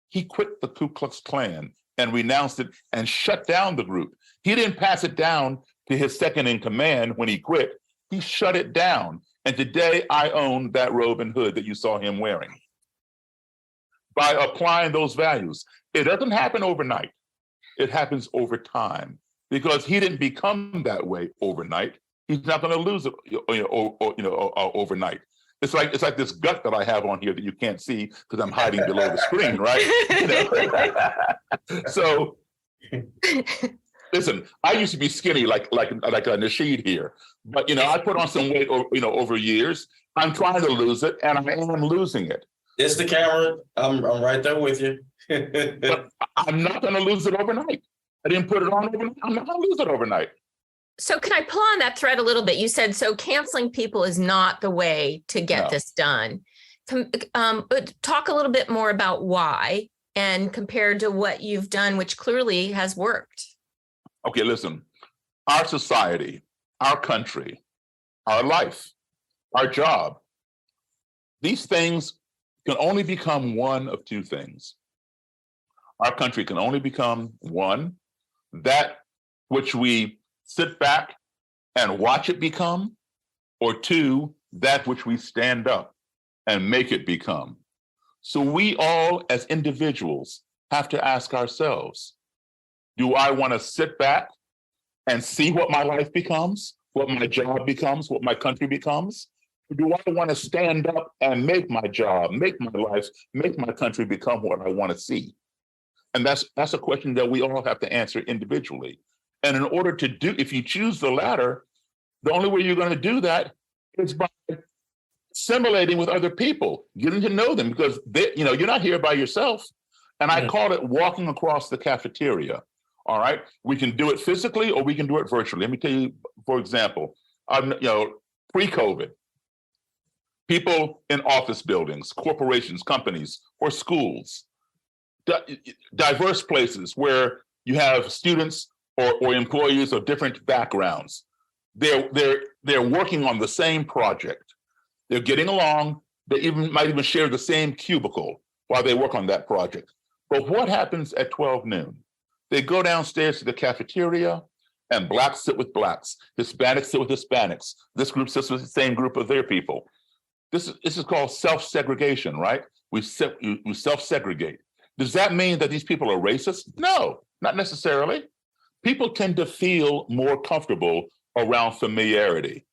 he quit the Ku Klux Klan and renounced it and shut down the group. He didn't pass it down to his second in command when he quit, he shut it down. And today I own that robe and hood that you saw him wearing. By applying those values, it doesn't happen overnight. It happens over time, because he didn't become that way overnight. He's not going to lose it, overnight. It's like this gut that I have on here that you can't see because I'm hiding below the screen, right? So, listen, I used to be skinny like a Nasheed here, but I put on some weight, over years. I'm trying to lose it, and I am losing it. It's the camera. I'm right there with you. But I'm not going to lose it overnight. I didn't put it on overnight. I'm not going to lose it overnight. So can I pull on that thread a little bit? You said, so canceling people is not the way to get this done. Talk a little bit more about why, and compared to what you've done, which clearly has worked. Okay, listen, our society, our country, our life, our job, these things can only become one of two things. Our country can only become one, that which we sit back and watch it become, or two, that which we stand up and make it become. So we all as individuals have to ask ourselves, do I want to sit back and see what my life becomes, what my job becomes, what my country becomes? Or do I want to stand up and make my job, make my life, make my country become what I want to see? And that's a question that we all have to answer individually. And in order to do, if you choose the latter, the only way you're going to do that is by assimilating with other people, getting to know them, because you're not here by yourself. And I call it walking across the cafeteria. All right, we can do it physically or we can do it virtually. Let me tell you, for example, pre-COVID, people in office buildings, corporations, companies, or schools, diverse places where you have students or employees of different backgrounds. They're working on the same project. They're getting along. They might even share the same cubicle while they work on that project. But what happens at 12 noon? They go downstairs to the cafeteria, and Blacks sit with Blacks, Hispanics sit with Hispanics. This group sits with the same group of their people. This is called self-segregation, right? We self-segregate. Does that mean that these people are racist? No, not necessarily. People tend to feel more comfortable around familiarity.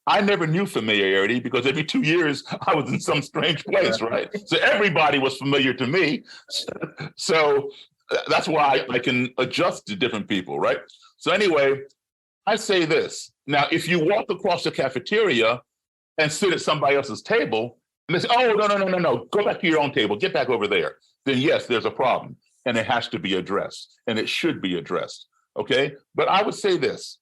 I never knew familiarity because every 2 years I was in some strange place, right? So everybody was familiar to me. So that's why I can adjust to different people, right? So anyway, I say this. Now, if you walk across the cafeteria and sit at somebody else's table, and they say, oh, no, go back to your own table, get back over there, then yes, there's a problem, and it has to be addressed, and it should be addressed, okay? But I would say this,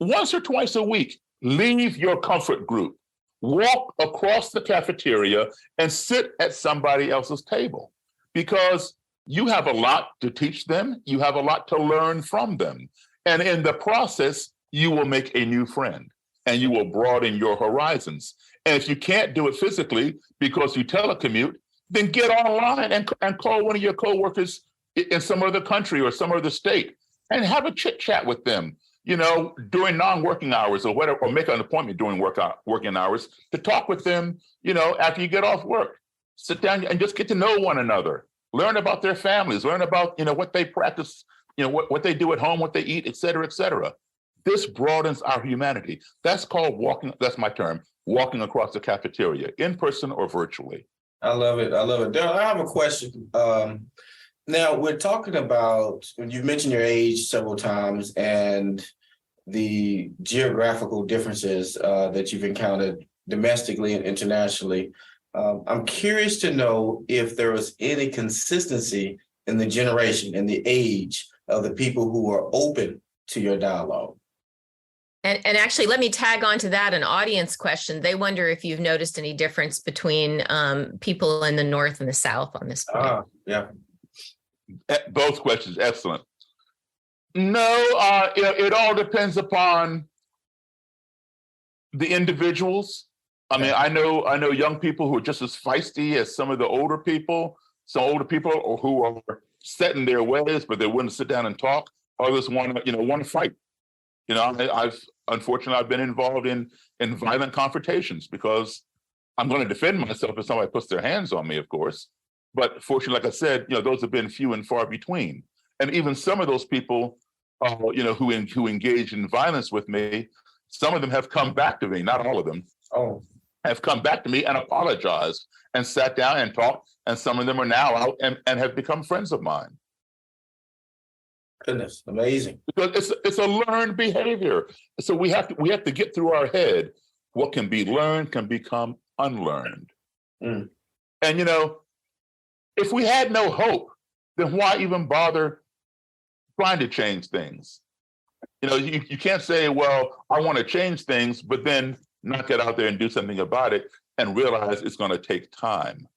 once or twice a week, leave your comfort group, walk across the cafeteria and sit at somebody else's table, because you have a lot to teach them, you have a lot to learn from them, and in the process, you will make a new friend, and you will broaden your horizons. And if you can't do it physically because you telecommute, then get online and call one of your coworkers in some other country or some other state and have a chit chat with them, during non-working hours or whatever, or make an appointment during working hours to talk with them, after you get off work. Sit down and just get to know one another, learn about their families, learn about, what they practice, what they do at home, what they eat, et cetera, et cetera. This broadens our humanity. That's called walking, that's my term, walking across the cafeteria, in person or virtually. I love it. Daryl, I have a question. Now, we're talking about, you've mentioned your age several times and the geographical differences that you've encountered domestically and internationally. I'm curious to know if there was any consistency in the generation and the age of the people who are open to your dialogue. And actually, let me tag on to that an audience question. They wonder if you've noticed any difference between people in the North and the South on this point. Yeah. Both questions, excellent. No, it all depends upon the individuals. I mean, I know young people who are just as feisty as some of the older people. Some older people who are set in their ways, but they wouldn't sit down and talk. Others want to fight. You know, unfortunately I've been involved in violent confrontations because I'm going to defend myself if somebody puts their hands on me, of course. But fortunately, like I said, you know, those have been few and far between. And even some of those people, you know, who engage in violence with me, some of them have come back to me, not all of them, have come back to me and apologized and sat down and talked. And some of them are now out and have become friends of mine. Goodness, amazing. Because it's a learned behavior. So we have to get through our head what can be learned can become unlearned. Mm. And you know, if we had no hope, then why even bother trying to change things? You know, you can't say, well, I want to change things, but then not get out there and do something about it and realize it's going to take time.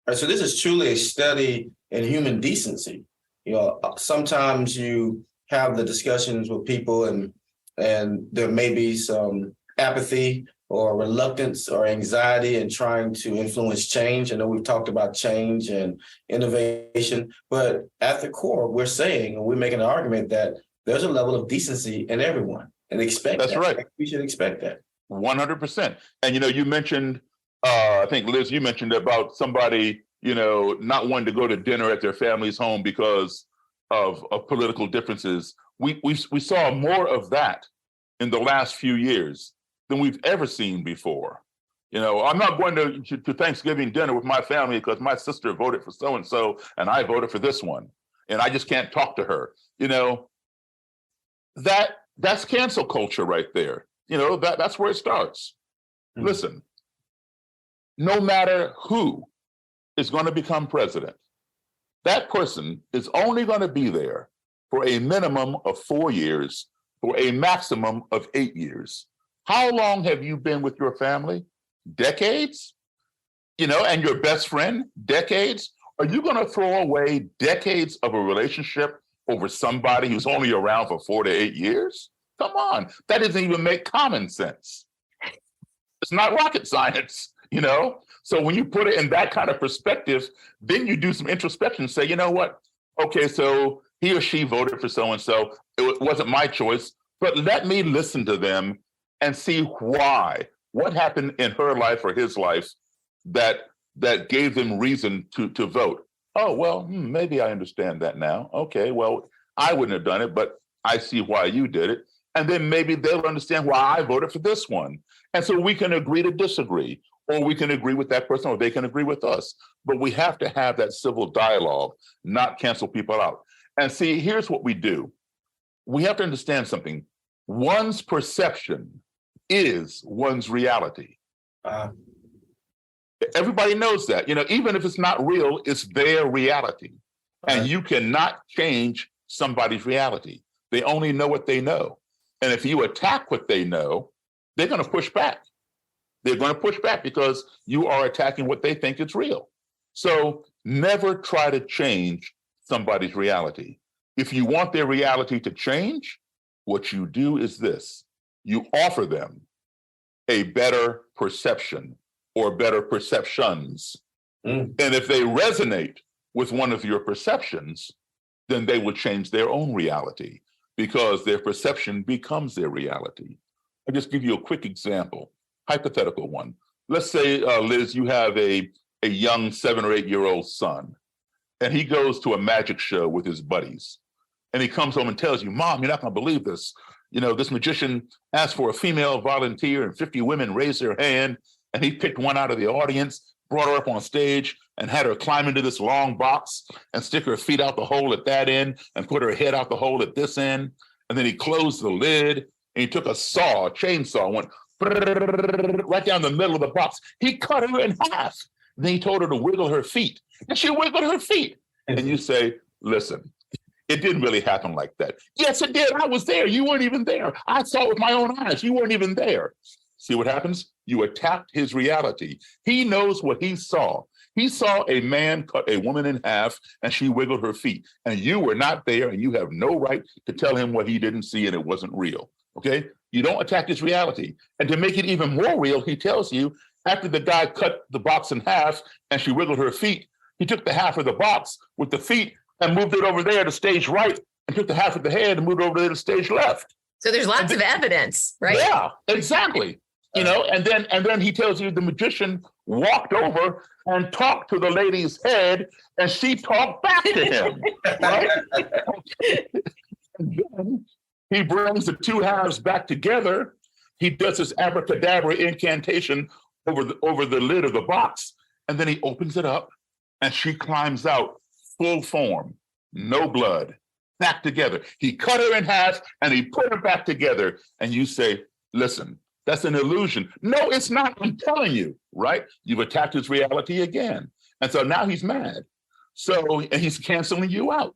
All right, so this is truly a study in human decency. You know, sometimes you have the discussions with people and there may be some apathy or reluctance or anxiety in trying to influence change. I know we've talked about change and innovation, but at the core, we're saying, and we're making an argument that there's a level of decency in everyone and expect That's that. right. We should expect that. 100%. And, you know, you mentioned, I think, Liz, you mentioned about somebody, you know, not wanting to go to dinner at their family's home because of political differences. We saw more of that in the last few years than we've ever seen before. You know, I'm not going to Thanksgiving dinner with my family because my sister voted for so-and-so and I voted for this one, and I just can't talk to her. You know, that's cancel culture right there. You know, that's where it starts. Mm-hmm. Listen, no matter who is going to become president, that person is only going to be there for a minimum of 4 years, for a maximum of 8 years. How long have you been with your family? Decades? You know, and your best friend? Decades? Are you going to throw away decades of a relationship over somebody who's only around for 4 to 8 years? Come on, that doesn't even make common sense. It's not rocket science, you know? So when you put it in that kind of perspective, then you do some introspection and say, you know what? Okay, so he or she voted for so-and-so. It wasn't my choice, but let me listen to them and see why. What happened in her life or his life that gave them reason to vote? Oh, well, maybe I understand that now. Okay, well, I wouldn't have done it, but I see why you did it. And then maybe they'll understand why I voted for this one. And so we can agree to disagree, or we can agree with that person, or they can agree with us. But we have to have that civil dialogue, not cancel people out. And see, here's what we do. We have to understand something. One's perception is one's reality. Everybody knows that. You know, even if it's not real, it's their reality. And you cannot change somebody's reality. They only know what they know. And if you attack what they know, they're going to push back. They're going to push back because you are attacking what they think is real. So never try to change somebody's reality. If you want their reality to change, what you do is this. You offer them a better perception or better perceptions. And if they resonate with one of your perceptions, then they will change their own reality because their perception becomes their reality. I'll just give you a quick example, hypothetical one. Let's say, Liz, you have a young 7 or 8 year old son, and he goes to a magic show with his buddies. And he comes home and tells you, Mom, you're not going to believe this. You know, this magician asked for a female volunteer and 50 women raised their hand. And he picked one out of the audience, brought her up on stage and had her climb into this long box and stick her feet out the hole at that end and put her head out the hole at this end. And then he closed the lid and he took a chainsaw, went right down the middle of the box. He cut her in half. Then he told her to wiggle her feet. And she wiggled her feet. And you say, listen, it didn't really happen like that. Yes, it did. I was there. You weren't even there. I saw it with my own eyes. You weren't even there. See what happens? You attacked his reality. He knows what he saw. He saw a man cut a woman in half and she wiggled her feet. And you were not there and you have no right to tell him what he didn't see and it wasn't real. Okay? You don't attack his reality. And to make it even more real, he tells you after the guy cut the box in half and she wiggled her feet, he took the half of the box with the feet and moved it over there to stage right and took the half of the head and moved over to the stage left. So there's lots of evidence, right? Yeah, exactly. You know, and then he tells you the magician walked over and talked to the lady's head, and she talked back to him. Right? And then he brings the two halves back together. He does this abracadabra incantation over the lid of the box, and then he opens it up, and she climbs out full form, no blood, back together. He cut her in half, and he put her back together. And you say, listen, that's an illusion. No, it's not. I'm telling you, right? You've attacked his reality again. And so now he's mad. So, and he's canceling you out.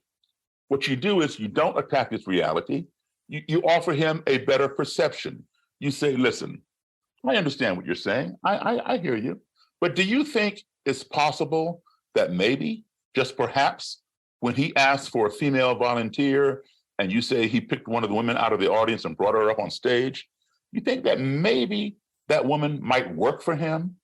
What you do is you don't attack his reality. You offer him a better perception. You say, listen, I understand what you're saying. I hear you. But do you think it's possible that maybe, just perhaps, when he asks for a female volunteer and you say he picked one of the women out of the audience and brought her up on stage, you think that maybe that woman might work for him?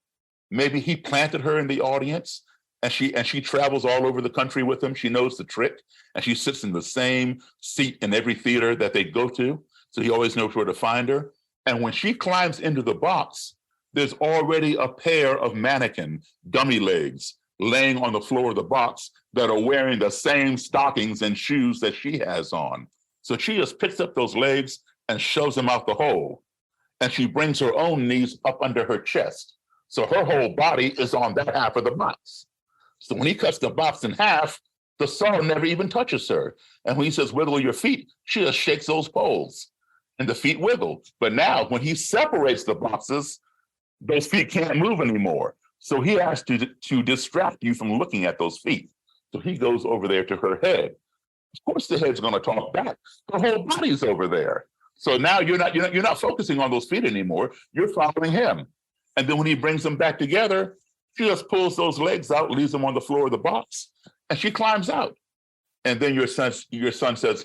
Maybe he planted her in the audience and she travels all over the country with him. She knows the trick and she sits in the same seat in every theater that they go to. So he always knows where to find her. And when she climbs into the box, there's already a pair of mannequin dummy legs laying on the floor of the box that are wearing the same stockings and shoes that she has on. So she just picks up those legs and shoves them out the hole. And she brings her own knees up under her chest. So her whole body is on that half of the box. So when he cuts the box in half, the saw never even touches her. And when he says, wiggle your feet, she just shakes those poles and the feet wiggle. But now when he separates the boxes, those feet can't move anymore. So he has to distract you from looking at those feet. So he goes over there to her head. Of course, the head's going to talk back. The whole body's over there. So now you're not focusing on those feet anymore. You're following him. And then when he brings them back together, she just pulls those legs out, leaves them on the floor of the box, and she climbs out. And then your son says,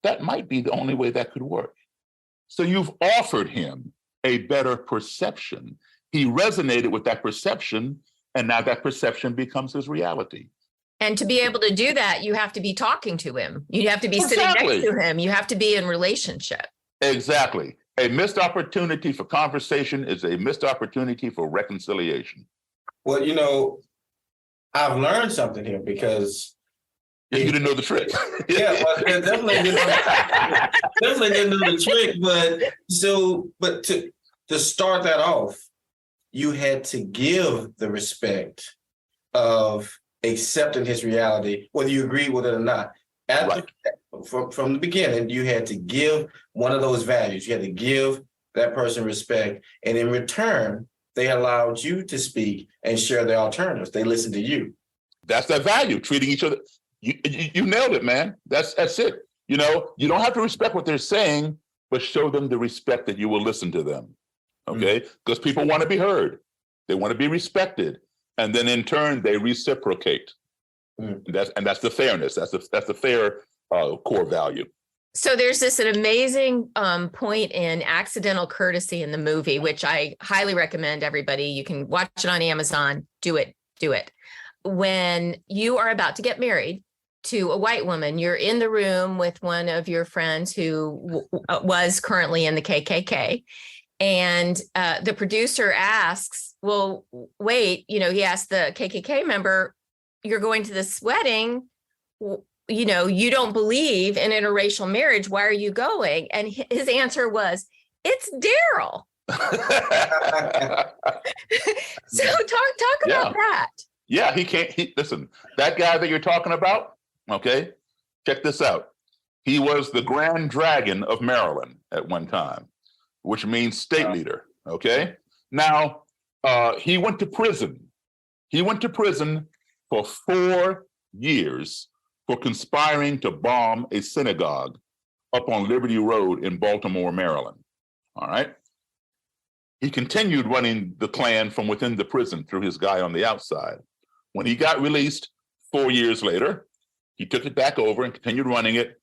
that might be the only way that could work. So you've offered him a better perception. He resonated with that perception, and now that perception becomes his reality. And to be able to do that, you have to be talking to him. You have to be sitting next to him. You have to be in relationship. Exactly. A missed opportunity for conversation is a missed opportunity for reconciliation. Well, I've learned something here because you didn't know the trick. Yeah, well, definitely didn't know the trick. But to start that off, you had to give the respect of accepting his reality, whether you agree with it or not. From the beginning, you had to give one of those values. You had to give that person respect, and in return, they allowed you to speak and share their alternatives. They listened to you. That's that value, treating each other. You nailed it, man. That's it. You don't have to respect what they're saying, but show them the respect that you will listen to them. Okay? Because people want to be heard. They want to be respected. And then in turn, they reciprocate. And that's the fairness. That's the fair core value. So there's an amazing point in accidental courtesy in the movie, which I highly recommend everybody. You can watch it on Amazon. Do it. When you are about to get married to a white woman, you're in the room with one of your friends who was currently in the KKK. And the producer asks, well, wait, he asked the KKK member, you're going to this wedding, you don't believe in interracial marriage. Why are you going? And his answer was, it's Daryl. So talk about that. Yeah, listen, that guy that you're talking about, okay, check this out. He was the Grand Dragon of Maryland at one time, which means state leader, okay? Now, he went to prison. He went to prison for 4 years for conspiring to bomb a synagogue up on Liberty Road in Baltimore, Maryland, all right? He continued running the Klan from within the prison through his guy on the outside. When he got released 4 years later, he took it back over and continued running it.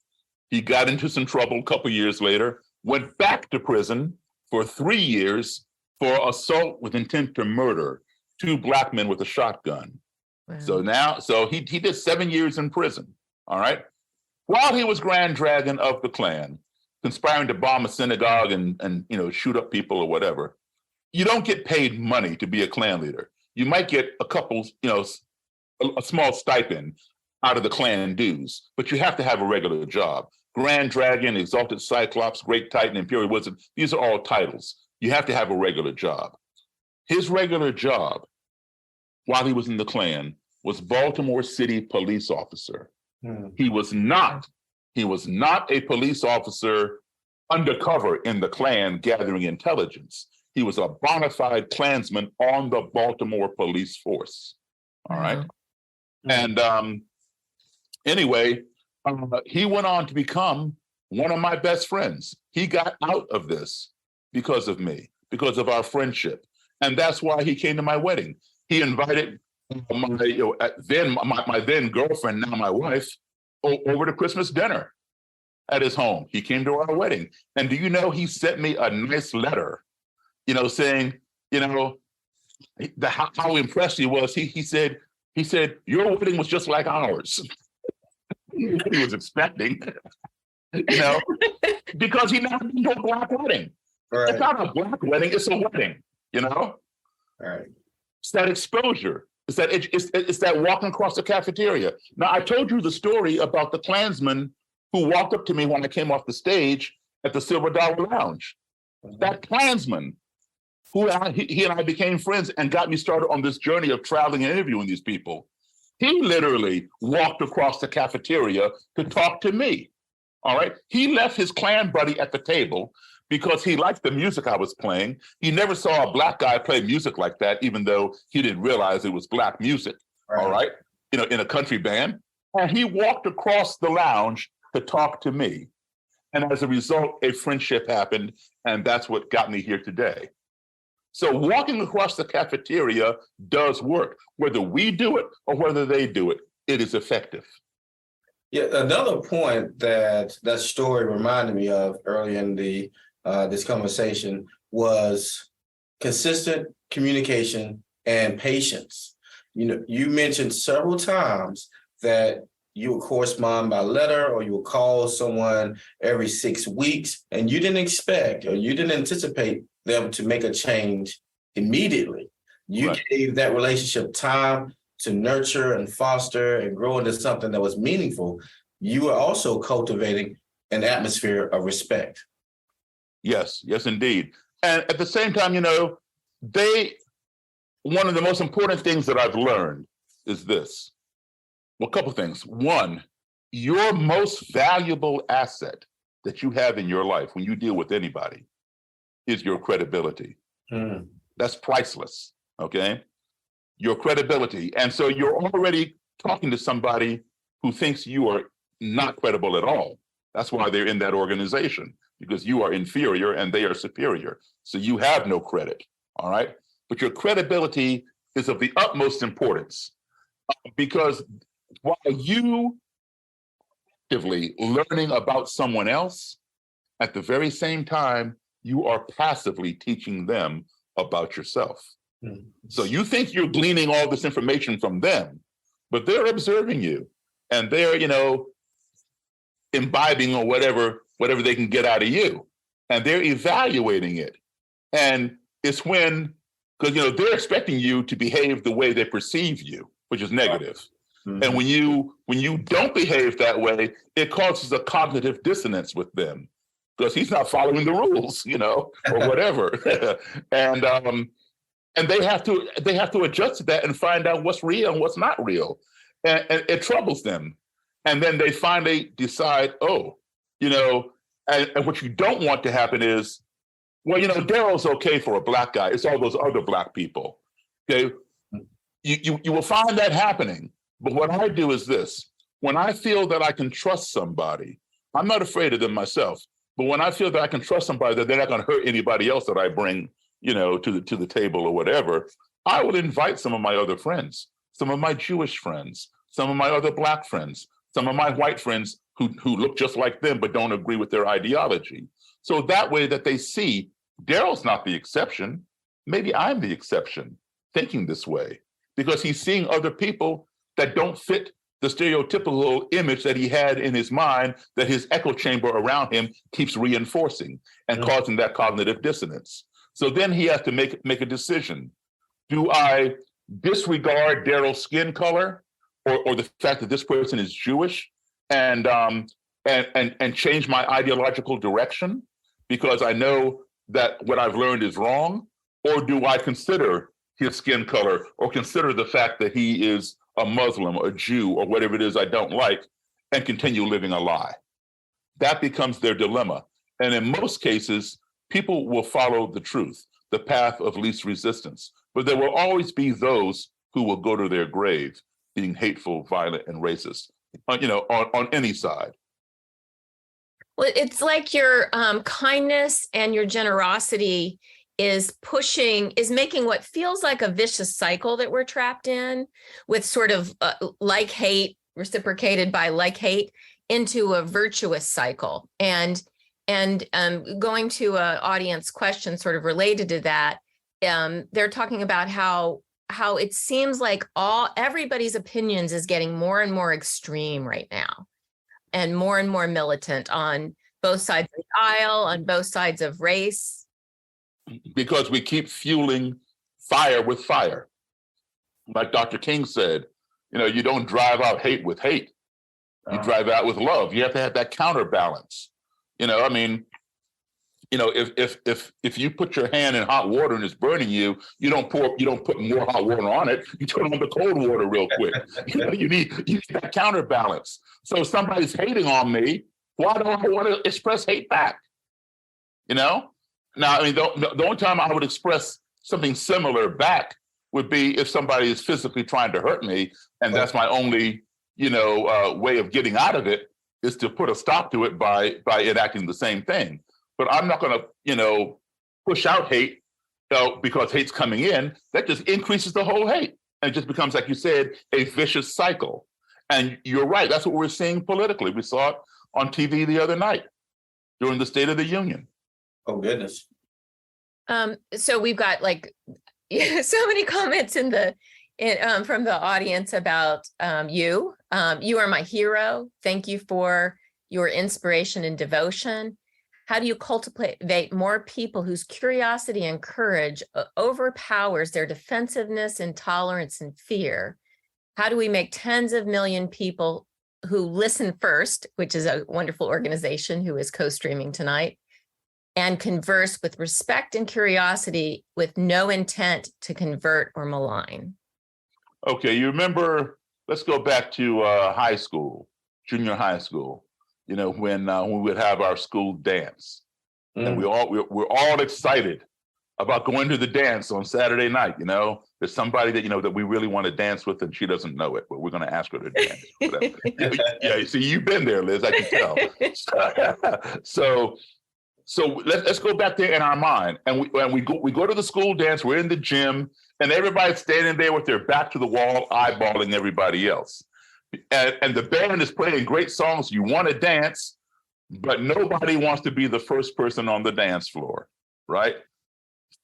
He got into some trouble a couple years later, went back to prison for 3 years for assault with intent to murder 2 Black men with a shotgun. Wow. So he did 7 years in prison. All right. While he was Grand Dragon of the Klan, conspiring to bomb a synagogue and shoot up people or whatever, you don't get paid money to be a Klan leader. You might get a couple, a small stipend out of the Klan dues, but you have to have a regular job. Grand Dragon, Exalted Cyclops, Great Titan, Imperial Wizard, these are all titles. You have to have a regular job. His regular job, while he was in the Klan, was Baltimore City police officer. He was not a police officer undercover in the Klan gathering intelligence. He was a bona fide Klansman on the Baltimore police force. All right. And anyway, he went on to become one of my best friends. He got out of this because of me, because of our friendship. And that's why he came to my wedding. He invited my then girlfriend, now my wife, over to Christmas dinner at his home. He came to our wedding. And do you know, he sent me a nice letter, saying, how impressed he was. He said, your wedding was just like ours. He was expecting, because he never been to a black wedding. Right. It's not a black wedding, it's a wedding, Right. It's that exposure. It's that walking across the cafeteria. Now, I told you the story about the Klansman who walked up to me when I came off the stage at the Silver Dollar Lounge. That Klansman, he and I became friends and got me started on this journey of traveling and interviewing these people. He literally walked across the cafeteria to talk to me. All right. He left his Klan buddy at the table because he liked the music I was playing. He never saw a black guy play music like that, even though he didn't realize it was black music. Right. All right. In a country band. And he walked across the lounge to talk to me. And as a result, a friendship happened. And that's what got me here today. So walking across the cafeteria does work. Whether we do it or whether they do it, it is effective. Yeah, another point that story reminded me of early in this conversation was consistent communication and patience. You mentioned several times that you would correspond by letter or you would call someone every 6 weeks, and you didn't expect or you didn't anticipate them to make a change immediately. You right. gave that relationship time to nurture and foster and grow into something that was meaningful. You were also cultivating an atmosphere of respect. Yes, indeed. And at the same time, one of the most important things that I've learned is this. Well, a couple things. One, your most valuable asset that you have in your life when you deal with anybody is your credibility. That's priceless, okay? Your credibility. And so you're already talking to somebody who thinks you are not credible at all. That's why they're in that organization, because you are inferior and they are superior. So you have no credit, all right? But your credibility is of the utmost importance because while you actively learning about someone else, at the very same time, you are passively teaching them about yourself. So you think you're gleaning all this information from them, but they're observing you and they're, imbibing or whatever they can get out of you. And they're evaluating it. And it's when, because, they're expecting you to behave the way they perceive you, which is negative. And when you don't behave that way, it causes a cognitive dissonance with them because he's not following the rules, or whatever. And they have to adjust to that and find out what's real and what's not real. And it troubles them. And then they finally decide, and what you don't want to happen is, well, Daryl's okay for a black guy. It's all those other black people. Okay. You will find that happening. But what I do is this. When I feel that I can trust somebody, I'm not afraid of them myself. But when I feel that I can trust somebody, that they're not going to hurt anybody else that I bring, to the table or whatever, I will invite some of my other friends, some of my Jewish friends, some of my other black friends, some of my white friends who look just like them but don't agree with their ideology. So that way that they see Daryl's not the exception. Maybe I'm the exception thinking this way because he's seeing other people that don't fit the stereotypical image that he had in his mind that his echo chamber around him keeps reinforcing and causing that cognitive dissonance. So then he has to make a decision. Do I disregard Daryl's skin color or the fact that this person is Jewish and change my ideological direction because I know that what I've learned is wrong? Or do I consider his skin color or consider the fact that he is a Muslim, a Jew, or whatever it is I don't like, and continue living a lie? That becomes their dilemma. And in most cases, people will follow the truth, the path of least resistance. But there will always be those who will go to their grave being hateful, violent, and racist, on any side. Well, it's like your kindness and your generosity is making what feels like a vicious cycle that we're trapped in with sort of like hate reciprocated by like hate into a virtuous cycle. And going to an audience question sort of related to that, they're talking about how it seems like everybody's opinions is getting more and more extreme right now and more militant on both sides of the aisle, on both sides of race. Because we keep fueling fire with fire. Like Dr. King said, you don't drive out hate with hate. You drive out with love. You have to have that counterbalance. If you put your hand in hot water and it's burning you, you don't put more hot water on it. You turn on the cold water real quick. You need that counterbalance. So if somebody's hating on me, why don't I want to express hate back? Now, the only time I would express something similar back would be if somebody is physically trying to hurt me, and that's my only, way of getting out of it is to put a stop to it by enacting the same thing. But I'm not going to, push out hate because hate's coming in. That just increases the whole hate, and it just becomes, like you said, a vicious cycle. And you're right. That's what we're seeing politically. We saw it on TV the other night during the State of the Union. Oh, goodness. So we've got so many comments from the audience about you. You are my hero. Thank you for your inspiration and devotion. How do you cultivate more people whose curiosity and courage overpowers their defensiveness, intolerance, and fear? How do we make tens of million people who listen first, which is a wonderful organization who is co-streaming tonight, and converse with respect and curiosity with no intent to convert or malign? Okay, you remember, let's go back to high school, junior high school, when we would have our school dance. And we're all excited about going to the dance on Saturday night. There's somebody that we really want to dance with and she doesn't know it, but we're going to ask her to dance. Yeah, see, you've been there, Liz, I can tell. So let's go back there in our mind, and we go to the school dance. We're in the gym, and everybody's standing there with their back to the wall, eyeballing everybody else. And the band is playing great songs. You want to dance, but nobody wants to be the first person on the dance floor, right?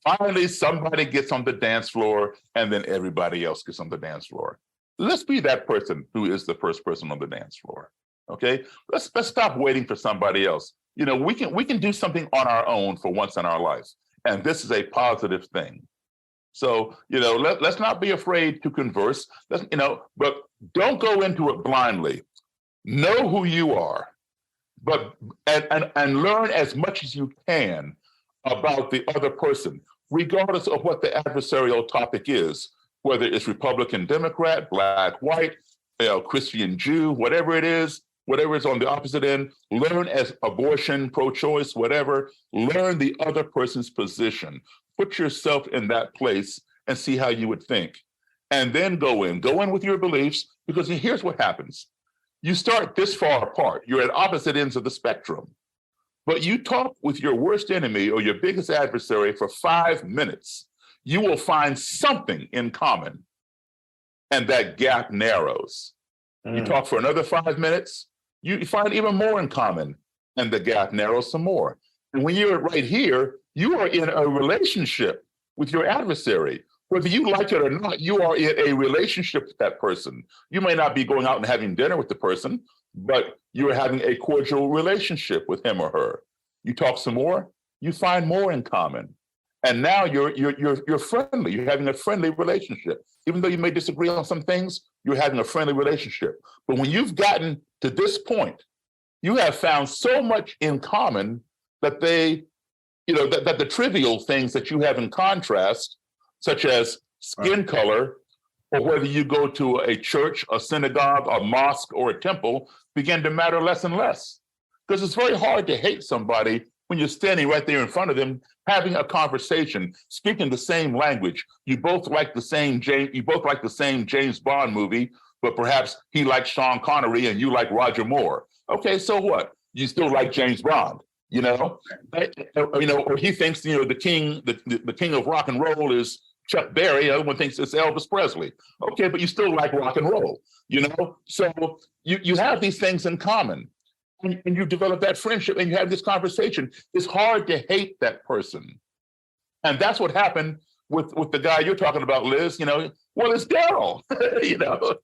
Finally, somebody gets on the dance floor, and then everybody else gets on the dance floor. Let's be that person who is the first person on the dance floor. Okay, let's stop waiting for somebody else. We can do something on our own for once in our life, and this is a positive thing. So let's not be afraid to converse. But don't go into it blindly. Know who you are, but and learn as much as you can about the other person, regardless of what the adversarial topic is, whether it's Republican, Democrat, Black, white, Christian, Jew, whatever it is. Whatever is on the opposite end, learn as abortion, pro-choice, whatever, learn the other person's position. Put yourself in that place and see how you would think. And then go in with your beliefs, because here's what happens. You start this far apart. You're at opposite ends of the spectrum. But you talk with your worst enemy or your biggest adversary for 5 minutes, you will find something in common. And that gap narrows. You talk for another 5 minutes, you find even more in common, and the gap narrows some more. And when you're right here, you are in a relationship with your adversary. whether you like it or not, you are in a relationship with that person. You may not be going out and having dinner with the person, but you're having a cordial relationship with him or her. You talk some more, you find more in common. And now you're friendly. You're having a friendly relationship. Even though you may disagree on some things, you're having a friendly relationship. But when you've gotten to this point, you have found so much in common that that the trivial things that you have in contrast, such as skin color, or whether you go to a church, a synagogue, a mosque, or a temple, begin to matter less and less. Because it's very hard to hate somebody when you're standing right there in front of them, having a conversation, speaking the same language. You both like the same James Bond movie, but perhaps he likes Sean Connery and you like Roger Moore. Okay, so what? You still like James Bond, or he thinks the king of rock and roll is Chuck Berry. The other one thinks it's Elvis Presley. Okay, but you still like rock and roll, So you have these things in common. And you develop that friendship and you have this conversation. It's hard to hate that person. And that's what happened with the guy you're talking about, Liz. Well, it's Daryl. He doesn't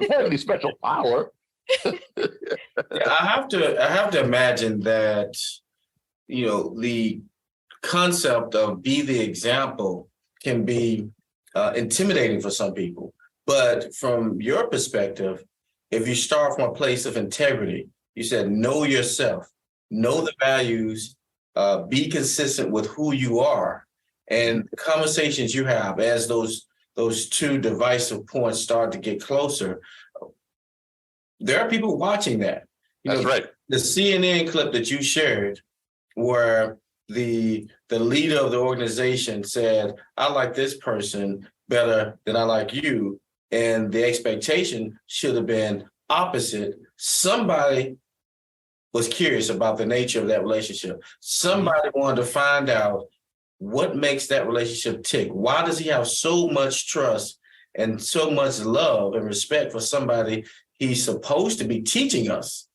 have any special power. I have to imagine that, the concept of be the example can be intimidating for some people. But from your perspective, if you start from a place of integrity, you said, know yourself, know the values, be consistent with who you are, and the conversations you have as those two divisive points start to get closer. There are people watching that. That's right. The CNN clip that you shared, where the leader of the organization said, I like this person better than I like you, and the expectation should have been opposite. Somebody was curious about the nature of that relationship. Somebody wanted to find out what makes that relationship tick. Why does he have so much trust and so much love and respect for somebody he's supposed to be teaching us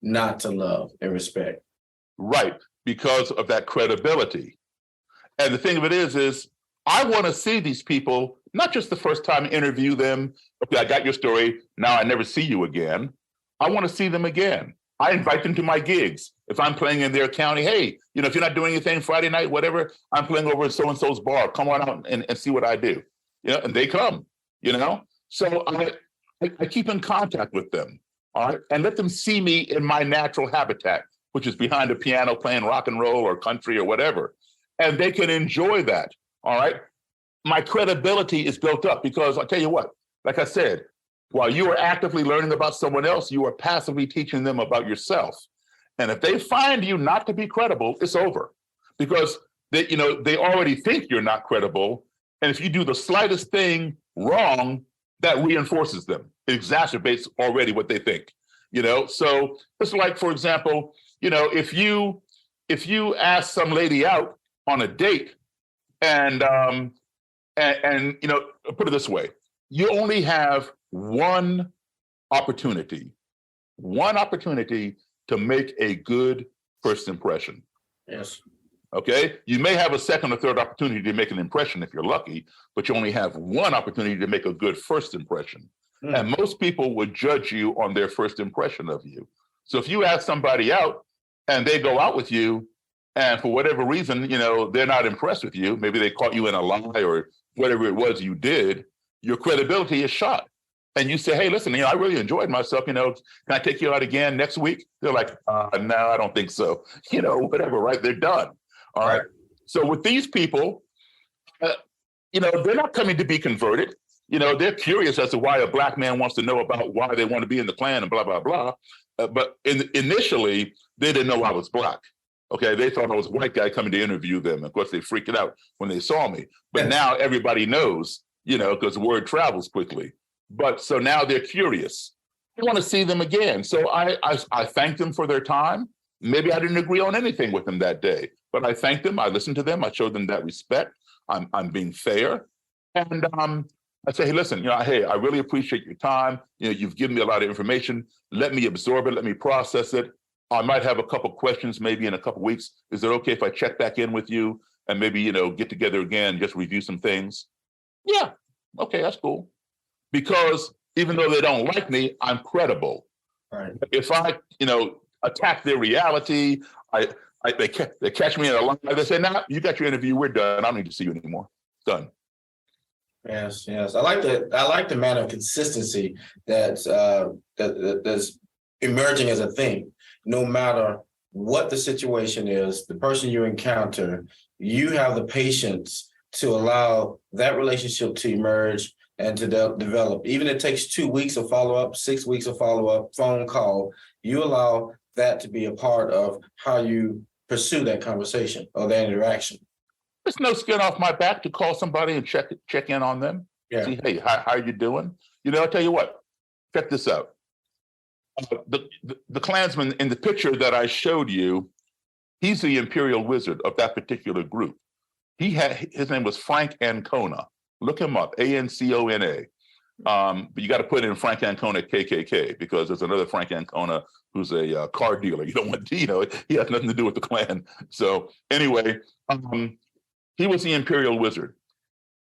not to love and respect? Right, because of that credibility. And the thing of it is I want to see these people, not just the first time I interview them. Okay, I got your story. Now I never see you again. I want to see them again. I invite them to my gigs. If I'm playing in their county, hey, if you're not doing anything Friday night, whatever, I'm playing over at so-and-so's bar. Come on out and see what I do. And they come, So I keep in contact with them, all right? And let them see me in my natural habitat, which is behind a piano playing rock and roll or country or whatever. And they can enjoy that, all right? My credibility is built up because I'll tell you what, like I said, while you are actively learning about someone else, you are passively teaching them about yourself. And if they find you not to be credible, it's over because they already think you're not credible. And if you do the slightest thing wrong, that reinforces them. It exacerbates already what they think. So it's like, for example, if you ask some lady out on a date and put it this way, you only have one opportunity to make a good first impression. Yes. Okay. You may have a second or third opportunity to make an impression if you're lucky, but you only have one opportunity to make a good first impression. And most people would judge you on their first impression of you. So if you ask somebody out and they go out with you and for whatever reason, they're not impressed with you, maybe they caught you in a lie or whatever it was you did, your credibility is shot. And you say, hey, listen, I really enjoyed myself. Can I take you out again next week? They're like, no, I don't think so. Whatever, right? They're done. All right. So with these people, they're not coming to be converted. They're curious as to why a black man wants to know about why they want to be in the Klan and blah, blah, blah. But initially, they didn't know I was black. Okay, they thought I was a white guy coming to interview them. Of course, they freaked out when they saw me. But now everybody knows, because the word travels quickly. But so now they're curious. They want to see them again. So I thank them for their time. Maybe I didn't agree on anything with them that day, but I thanked them. I listened to them. I showed them that respect. I'm being fair. And I say, hey, listen, hey, I really appreciate your time. You've given me a lot of information. Let me absorb it. Let me process it. I might have a couple questions maybe in a couple weeks. Is it okay if I check back in with you and maybe, get together again, just review some things. Yeah, okay, that's cool. Because even though they don't like me, I'm credible. Right. If I, attack their reality, they catch me in a lie. They say, "Nah, you got your interview. We're done. I don't need to see you anymore. Done." Yes. I like the manner of consistency that's emerging as a thing. No matter what the situation is, the person you encounter, you have the patience to allow that relationship to emerge and to develop. Even if it takes 2 weeks of follow-up, 6 weeks of follow-up, phone call, you allow that to be a part of how you pursue that conversation or that interaction. There's no skin off my back to call somebody and check in on them. Yeah. See, hey, how are you doing? I'll tell you what, check this out. The Klansman in the picture that I showed you, he's the imperial wizard of that particular group. His name was Frank Ancona. Look him up, Ancona. But you got to put in Frank Ancona KKK, because there's another Frank Ancona who's a car dealer. You don't want to, he has nothing to do with the Klan. So anyway, he was the imperial wizard.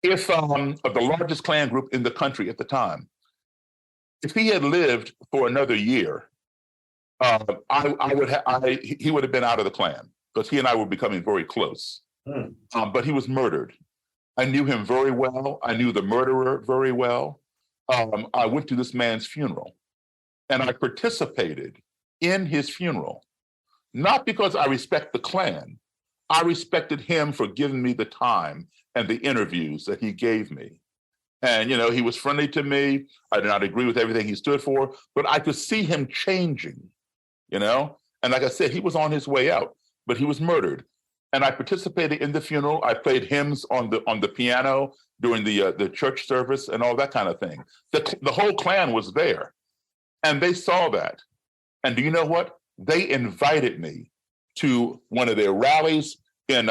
If of the largest Klan group in the country at the time, if he had lived for another year, he would have been out of the Klan, because he and I were becoming very close. But he was murdered. I knew him very well. I knew the murderer very well. I went to this man's funeral, and I participated in his funeral, not because I respect the Klan. I respected him for giving me the time and the interviews that he gave me. And, he was friendly to me. I did not agree with everything he stood for, but I could see him changing, And like I said, he was on his way out, but he was murdered. And I participated in the funeral. I played hymns on the piano during the church service and all that kind of thing. The whole Klan was there, and they saw that. And do you know what? They invited me to one of their rallies in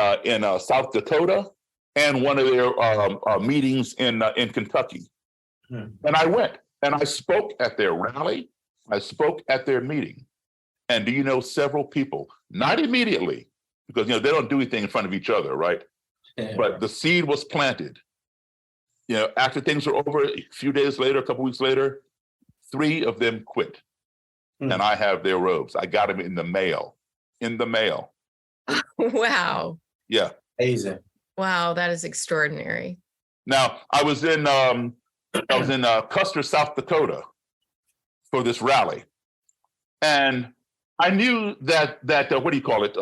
South Dakota, and one of their meetings in Kentucky. And I went, and I spoke at their rally. I spoke at their meeting. And do you know, several people, not immediately, because they don't do anything in front of each other, right? Yeah. But the seed was planted. After things were over, a few days later, a couple weeks later, 3 of them quit. And I have their robes. I got them in the mail. Wow. Yeah. Amazing. Wow, that is extraordinary. Now, I was in Custer, South Dakota for this rally. And I knew that what do you call it?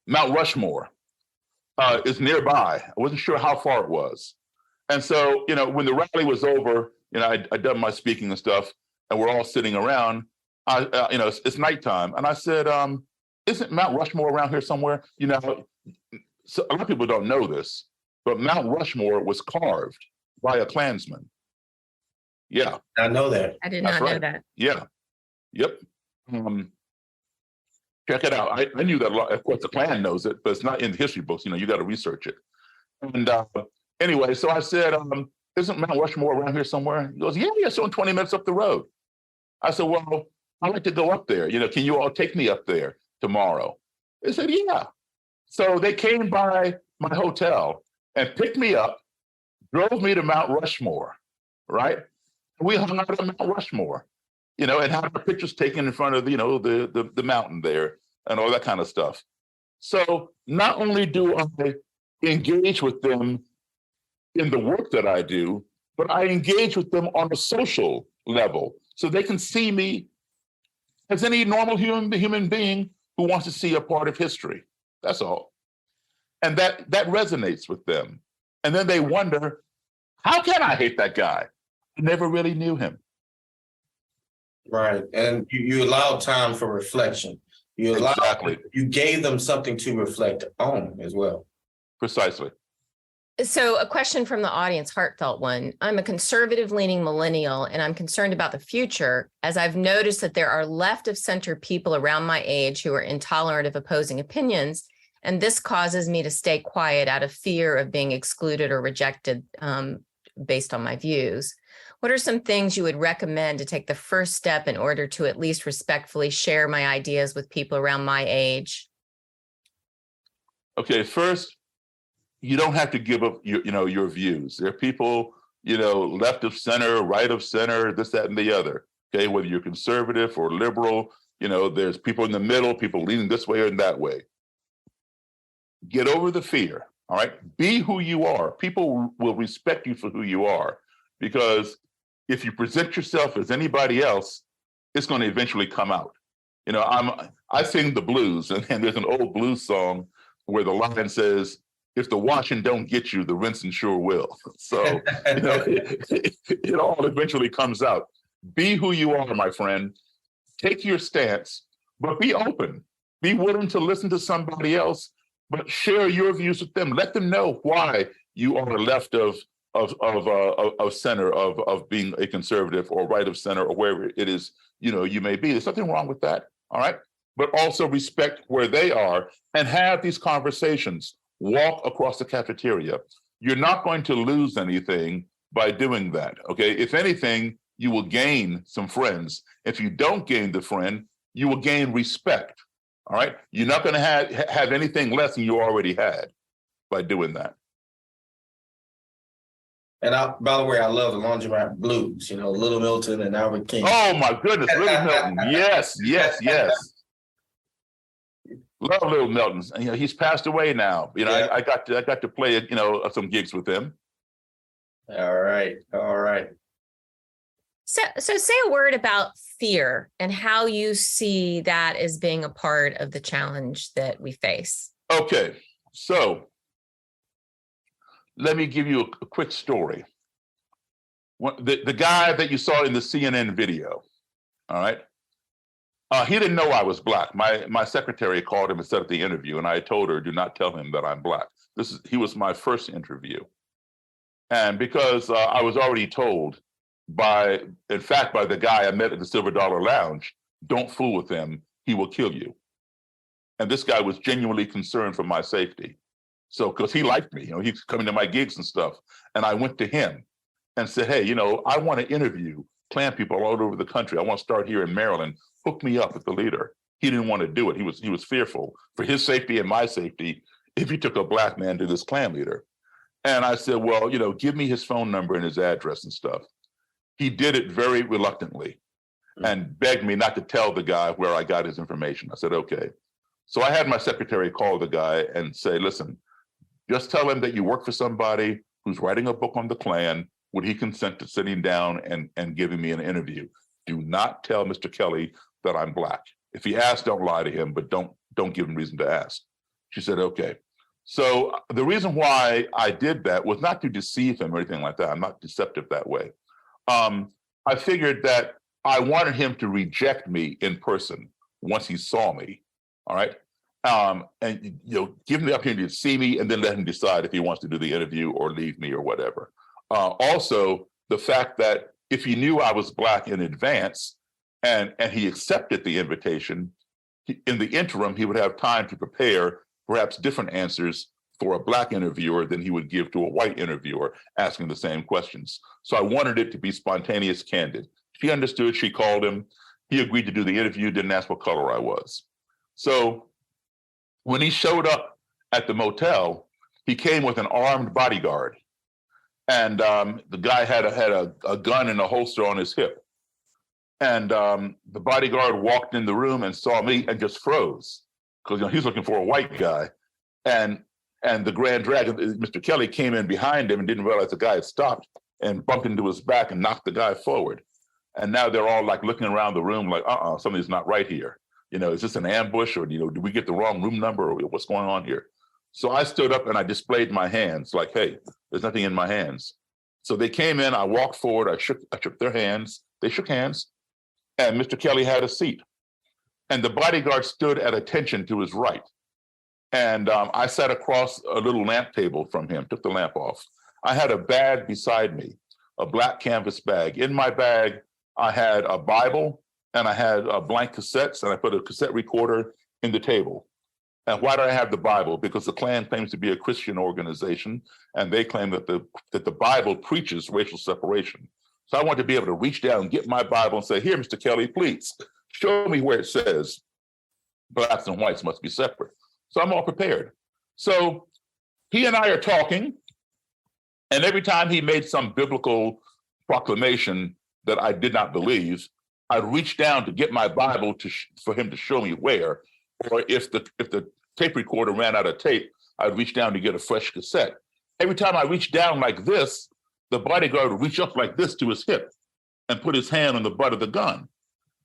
Mount Rushmore is nearby. I wasn't sure how far it was. And so, when the rally was over, I'd done my speaking and stuff, and we're all sitting around. It's nighttime. And I said, isn't Mount Rushmore around here somewhere? So a lot of people don't know this, but Mount Rushmore was carved by a Klansman. Yeah. I know that. I did not know that. Yeah. Yep. Check it out. I knew that a lot. Of course, the Klan knows it, but it's not in the history books. You got to research it. And anyway, so I said, isn't Mount Rushmore around here somewhere? He goes, yeah, it's only 20 minutes up the road. I said, well, I'd like to go up there. Can you all take me up there tomorrow? They said, yeah. So they came by my hotel and picked me up, drove me to Mount Rushmore, right? We hung out at Mount Rushmore, and had our pictures taken in front of, the mountain there and all that kind of stuff. So not only do I engage with them in the work that I do, but I engage with them on a social level, so they can see me as any normal human being who wants to see a part of history. That's all. And that resonates with them. And then they wonder, how can I hate that guy? I never really knew him. Right. And you allowed time for reflection. Exactly. You gave them something to reflect on as well. Precisely. So a question from the audience, heartfelt one. I'm a conservative leaning millennial, and I'm concerned about the future, as I've noticed that there are left of center people around my age who are intolerant of opposing opinions. And this causes me to stay quiet out of fear of being excluded or rejected based on my views. What are some things you would recommend to take the first step in order to at least respectfully share my ideas with people around my age? Okay, first, you don't have to give up your views. There are people, left of center, right of center, this, that, and the other. Okay, whether you're conservative or liberal, there's people in the middle, people leaning this way or that way. Get over the fear. All right, be who you are. People will respect you for who you are, because if you present yourself as anybody else, it's going to eventually come out. I sing the blues, and there's an old blues song where the line says, "If the washing don't get you, the rinsing sure will." So it all eventually comes out. Be who you are, my friend. Take your stance, but be open. Be willing to listen to somebody else, but share your views with them. Let them know why you are left of center, of being a conservative, or right of center, or wherever it is you may be. There's nothing wrong with that. All right, but also respect where they are and have these conversations. Walk across the cafeteria. You're not going to lose anything by doing that. Okay, if anything, you will gain some friends. If you don't gain the friend, you will gain respect. All right, you're not going to have anything less than you already had by doing that. And by the way, I love the Laundromat Blues, Little Milton and Albert King. Oh my goodness, Little Milton. Yes. Love Little Milton. He's passed away now. Yeah. I got to play some gigs with him. All right. So say a word about fear and how you see that as being a part of the challenge that we face. Okay, so let me give you a quick story. The guy that you saw in the CNN video, all right, he didn't know I was Black. My secretary called him and set up the interview, and I told her, do not tell him that I'm Black. He was my first interview. And because I was already told by the guy I met at the Silver Dollar Lounge, don't fool with him, he will kill you. And this guy was genuinely concerned for my safety. So, because he liked me, he's coming to my gigs and stuff. And I went to him and said, hey, I want to interview Klan people all over the country. I want to start here in Maryland. Hook me up with the leader. He didn't want to do it. He was fearful for his safety and my safety if he took a Black man to this Klan leader. And I said, well, give me his phone number and his address and stuff. He did it very reluctantly and begged me not to tell the guy where I got his information. I said, okay. So I had my secretary call the guy and say, listen, just tell him that you work for somebody who's writing a book on the Klan. Would he consent to sitting down and giving me an interview? Do not tell Mr. Kelly that I'm Black. If he asks, don't lie to him, but don't give him reason to ask. She said, okay. So the reason why I did that was not to deceive him or anything like that. I'm not deceptive that way. I figured that I wanted him to reject me in person once he saw me. All right. And give him the opportunity to see me and then let him decide if he wants to do the interview or leave me or whatever. Also, the fact that if he knew I was Black in advance and he accepted the invitation, in the interim, he would have time to prepare perhaps different answers for a Black interviewer than he would give to a white interviewer asking the same questions. So I wanted it to be spontaneous, candid. She understood, she called him, he agreed to do the interview, didn't ask what color I was. So when he showed up at the motel, he came with an armed bodyguard. And the guy had a gun in a holster on his hip. And the bodyguard walked in the room and saw me and just froze because he's looking for a white guy. And the Grand Dragon, Mr. Kelly, came in behind him and didn't realize the guy had stopped and bumped into his back and knocked the guy forward. And now they're all like looking around the room like, something's not right here. Is this an ambush or, did we get the wrong room number or what's going on here? So I stood up and I displayed my hands like, hey, there's nothing in my hands. So they came in, I walked forward, I shook their hands, they shook hands, and Mr. Kelly had a seat. And the bodyguard stood at attention to his right. And I sat across a little lamp table from him, took the lamp off. I had a bag beside me, a black canvas bag. In my bag, I had a Bible and I had blank cassettes, and I put a cassette recorder in the table. And why do I have the Bible? Because the Klan claims to be a Christian organization, and they claim that the Bible preaches racial separation. So I want to be able to reach down and get my Bible and say, here, Mr. Kelly, please show me where it says blacks and whites must be separate. So I'm all prepared. So he and I are talking, and every time he made some biblical proclamation that I did not believe, I'd reach down to get my Bible for him to show me where, or if the tape recorder ran out of tape, I'd reach down to get a fresh cassette. Every time I reached down like this, the bodyguard would reach up like this to his hip and put his hand on the butt of the gun.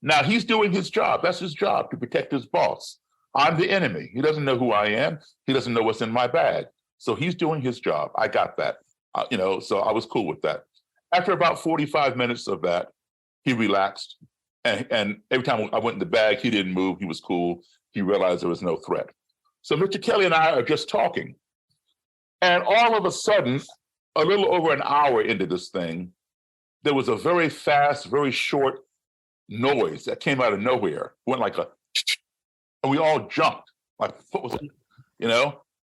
Now he's doing his job. That's his job, to protect his boss. I'm the enemy. He doesn't know who I am. He doesn't know what's in my bag. So he's doing his job. I got that, so I was cool with that. After about 45 minutes of that, he relaxed. And every time I went in the bag, he didn't move. He was cool. He realized there was no threat. So Mr. Kelly and I are just talking. And all of a sudden, a little over an hour into this thing, there was a very fast, very short noise that came out of nowhere. Went like a, and we all jumped. Like, what was it?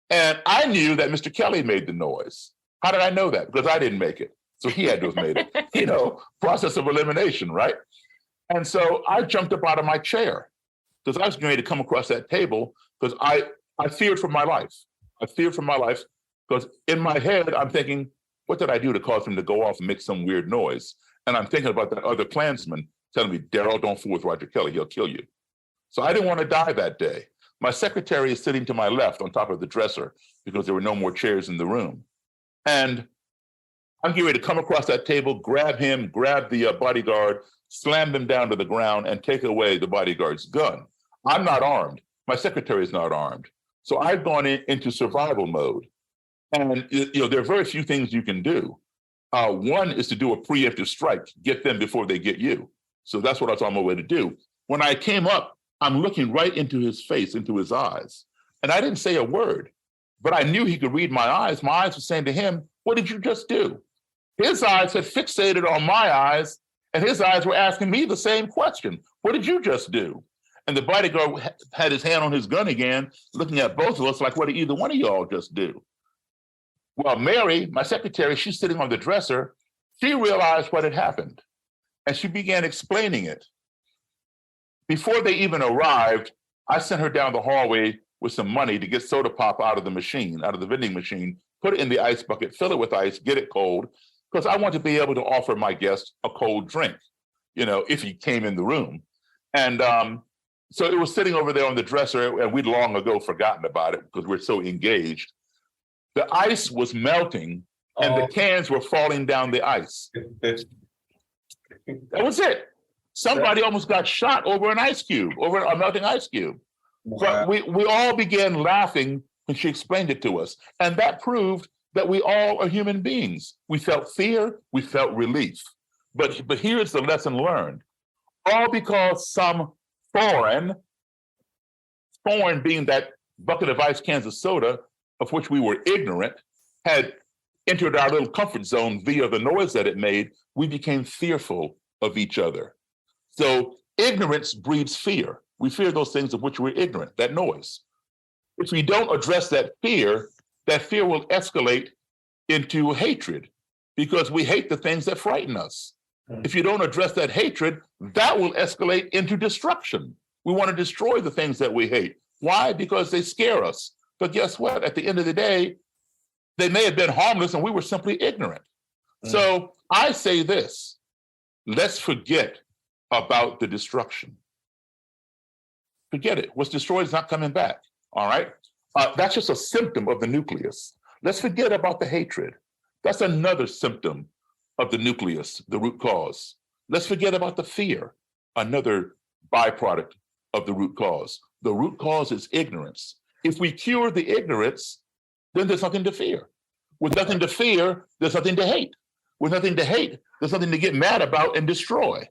And I knew that Mr. Kelly made the noise. How did I know that? Because I didn't make it. So he had to have made it. Process of elimination, right? And so I jumped up out of my chair because I was going to come across that table because I feared for my life. I feared for my life because in my head, I'm thinking, what did I do to cause him to go off and make some weird noise? And I'm thinking about that other Klansman telling me, Daryl, don't fool with Roger Kelly. He'll kill you. So I didn't want to die that day. My secretary is sitting to my left on top of the dresser because there were no more chairs in the room. And I'm getting ready to come across that table, grab him, grab the bodyguard, slam them down to the ground, and take away the bodyguard's gun. I'm not armed. My secretary is not armed. So I've gone into survival mode. And there are very few things you can do. One is to do a preemptive strike, get them before they get you. So that's what I was on my way to do. When I came up, I'm looking right into his face, into his eyes. And I didn't say a word, but I knew he could read my eyes. My eyes were saying to him, what did you just do? His eyes had fixated on my eyes, and his eyes were asking me the same question. What did you just do? And the bodyguard had his hand on his gun again, looking at both of us like, what did either one of y'all just do? Well, Mary, my secretary, she's sitting on the dresser. She realized what had happened, and she began explaining it. Before they even arrived, I sent her down the hallway with some money to get soda pop out of the vending machine, put it in the ice bucket, fill it with ice, get it cold, because I want to be able to offer my guest a cold drink, if he came in the room. And so it was sitting over there on the dresser, and we'd long ago forgotten about it because we're so engaged. The ice was melting, and the cans were falling down the ice. That was it. Somebody almost got shot over an ice cube, over a melting ice cube. Wow. But we all began laughing when she explained it to us. And that proved that we all are human beings. We felt fear, we felt relief. But here's the lesson learned. All because some foreign being that bucket of ice cans of soda, of which we were ignorant, had entered our little comfort zone via the noise that it made, we became fearful of each other. So ignorance breeds fear. We fear those things of which we're ignorant, that noise. If we don't address that fear will escalate into hatred because we hate the things that frighten us. If you don't address that hatred, that will escalate into destruction. We want to destroy the things that we hate. Why? Because they scare us. But guess what? At the end of the day, they may have been harmless and we were simply ignorant. So I say this, let's forget about the destruction. Forget it. What's destroyed is not coming back, all right? That's just a symptom of the nucleus. Let's forget about the hatred. That's another symptom of the nucleus, the root cause. Let's forget about the fear, another byproduct of the root cause. The root cause is ignorance. If we cure the ignorance, then there's nothing to fear. With nothing to fear, there's nothing to hate. With nothing to hate, there's nothing to get mad about and destroy.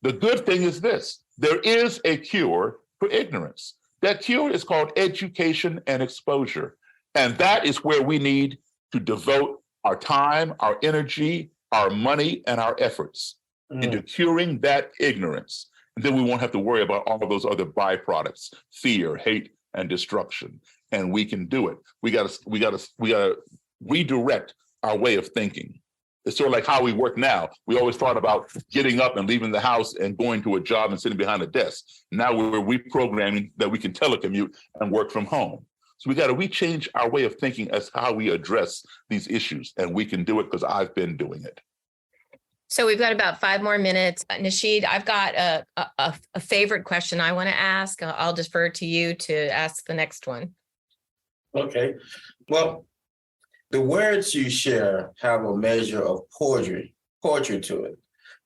The good thing is this, there is a cure for ignorance. That cure is called education and exposure. And that is where we need to devote our time, our energy, our money, and our efforts into curing that ignorance. And then we won't have to worry about all of those other byproducts, fear, hate, and destruction. And we can do it. We gotta redirect our way of thinking. It's sort of like how we work now. We always thought about getting up and leaving the house and going to a job and sitting behind a desk. Now we're reprogramming that we can telecommute and work from home. So we got to rechange our way of thinking as how we address these issues. And we can do it because I've been doing it. So we've got about 5 more minutes. Nasheed, I've got a favorite question I want to ask. I'll defer to you to ask the next one. Okay. Well, the words you share have a measure of poetry to it.